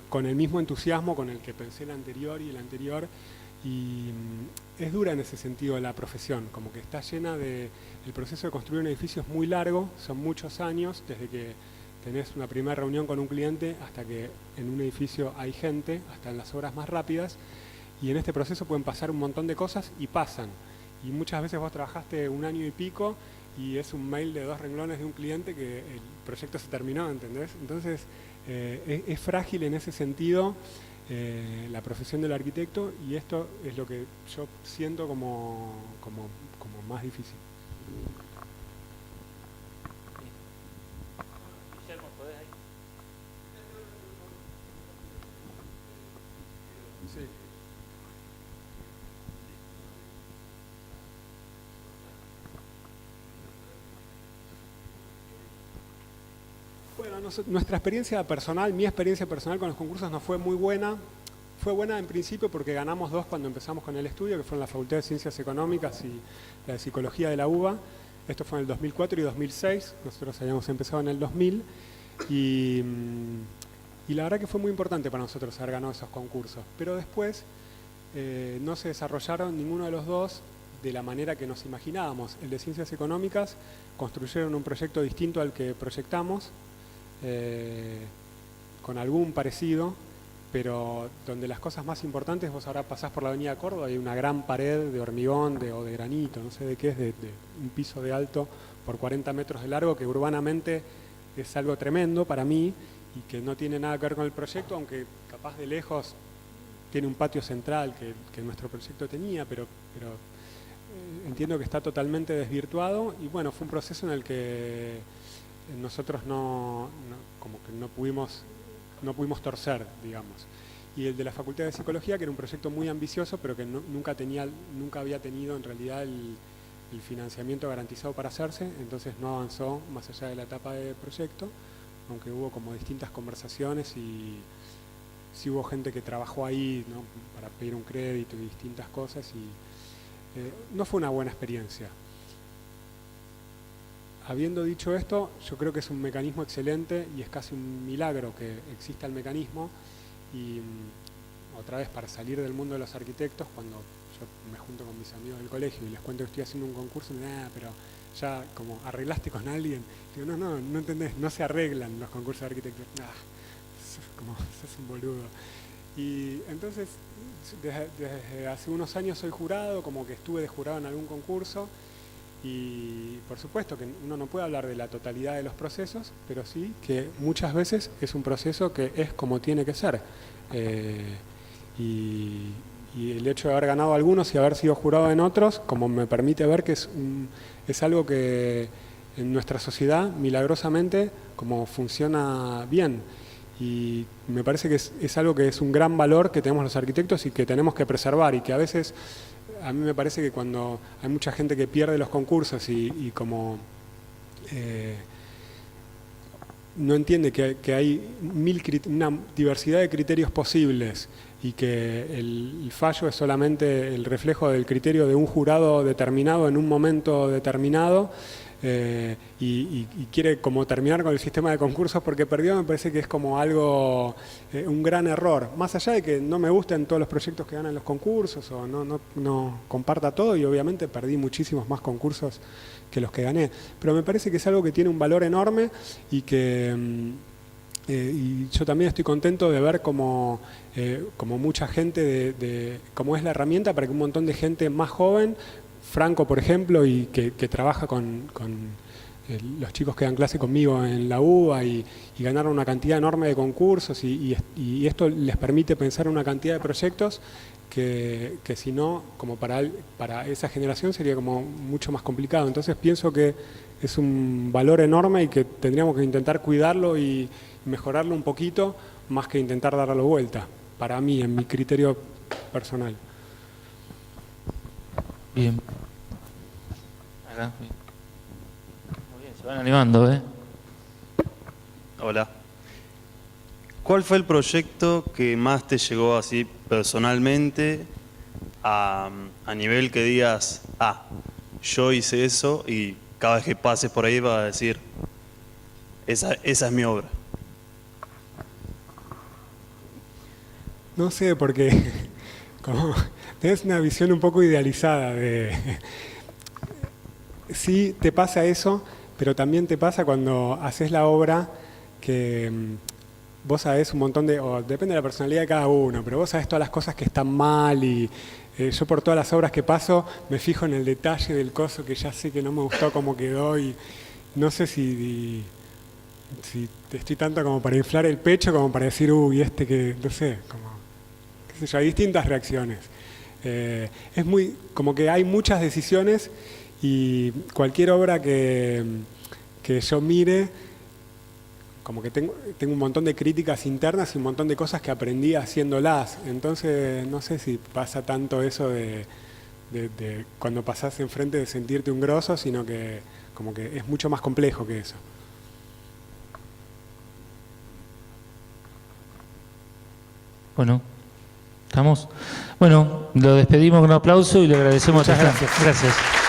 con el mismo entusiasmo con el que pensé el anterior y el anterior? Y es dura en ese sentido la profesión, como que está llena de... El proceso de construir un edificio es muy largo, son muchos años, desde que tenés una primera reunión con un cliente hasta que en un edificio hay gente, hasta en las obras más rápidas, y en este proceso pueden pasar un montón de cosas y pasan. Y muchas veces vos trabajaste 1 año y pico y es un mail de 2 renglones de un cliente que el proyecto se terminó, ¿entendés? Entonces es frágil en ese sentido la profesión del arquitecto y esto es lo que yo siento como más difícil. Sí. Bueno, nuestra experiencia personal, mi experiencia personal con los concursos no fue muy buena. Fue buena en principio porque ganamos 2 cuando empezamos con el estudio, que fueron la Facultad de Ciencias Económicas y la de Psicología de la UBA. Esto fue en el 2004 y 2006. Nosotros habíamos empezado en el 2000 y la verdad que fue muy importante para nosotros haber ganado esos concursos. Pero después no se desarrollaron ninguno de los dos de la manera que nos imaginábamos. El de Ciencias Económicas construyeron un proyecto distinto al que proyectamos, con algún parecido, pero donde las cosas más importantes, vos ahora pasás por la avenida Córdoba, hay una gran pared de hormigón o de granito, no sé de qué es, de un piso de alto por 40 metros de largo, que urbanamente es algo tremendo para mí y que no tiene nada que ver con el proyecto, aunque capaz de lejos tiene un patio central que nuestro proyecto tenía, pero entiendo que está totalmente desvirtuado y bueno, fue un proceso en el que nosotros como que no pudimos torcer, digamos. Y el de la Facultad de Psicología, que era un proyecto muy ambicioso, pero que nunca había tenido en realidad el financiamiento garantizado para hacerse, entonces no avanzó más allá de la etapa de proyecto, aunque hubo como distintas conversaciones y sí hubo gente que trabajó ahí, ¿no?, para pedir un crédito y distintas cosas, y no fue una buena experiencia. Habiendo dicho esto, yo creo que es un mecanismo excelente y es casi un milagro que exista el mecanismo. Y otra vez, para salir del mundo de los arquitectos, cuando yo me junto con mis amigos del colegio y les cuento que estoy haciendo un concurso, pero ya como arreglaste con alguien, digo, no entendés, no se arreglan los concursos de arquitectos, sos un boludo. Y entonces, desde hace unos años soy jurado, como que estuve de jurado en algún concurso, y por supuesto que uno no puede hablar de la totalidad de los procesos, pero sí que muchas veces es un proceso que es como tiene que ser. Y el hecho de haber ganado algunos y haber sido jurado en otros, como me permite ver que es algo que en nuestra sociedad, milagrosamente, como funciona bien. Y me parece que es algo que es un gran valor que tenemos los arquitectos y que tenemos que preservar, y que a veces, a mí me parece que cuando hay mucha gente que pierde los concursos y como no entiende que hay una diversidad de criterios posibles y que el fallo es solamente el reflejo del criterio de un jurado determinado en un momento determinado, y quiere como terminar con el sistema de concursos porque perdió, me parece que es como algo, un gran error. Más allá de que no me gusten todos los proyectos que ganan los concursos o no comparta todo, y obviamente perdí muchísimos más concursos que los que gané, pero me parece que es algo que tiene un valor enorme y que y yo también estoy contento de ver como mucha gente, como es la herramienta para que un montón de gente más joven, Franco por ejemplo, y que trabaja con los chicos que dan clase conmigo en la UBA y ganaron una cantidad enorme de concursos y esto les permite pensar en una cantidad de proyectos que si no, como para esa generación sería como mucho más complicado. Entonces pienso que es un valor enorme y que tendríamos que intentar cuidarlo y mejorarlo un poquito, más que intentar darlo vuelta, para mí, en mi criterio personal. Bien. Acá. Muy bien, se van animando, ¿eh? Hola. ¿Cuál fue el proyecto que más te llegó así personalmente a nivel que digas, yo hice eso y cada vez que pases por ahí vas a decir, esa es mi obra? No sé, porque como tenés una visión un poco idealizada de... Sí, te pasa eso, pero también te pasa cuando haces la obra que vos sabés un montón depende de la personalidad de cada uno, pero vos sabés todas las cosas que están mal y yo por todas las obras que paso me fijo en el detalle del coso que ya sé que no me gustó cómo quedó y no sé si estoy tanto como para inflar el pecho como para decir, que, no sé, como, qué sé yo, hay distintas reacciones. Es muy, como que hay muchas decisiones y cualquier obra que yo mire, como que tengo un montón de críticas internas y un montón de cosas que aprendí haciéndolas. Entonces, no sé si pasa tanto eso de cuando pasás enfrente de sentirte un grosso, sino que como que es mucho más complejo que eso. Bueno, ¿estamos? Bueno, lo despedimos con un aplauso y le agradecemos. Muchas gracias. Gracias.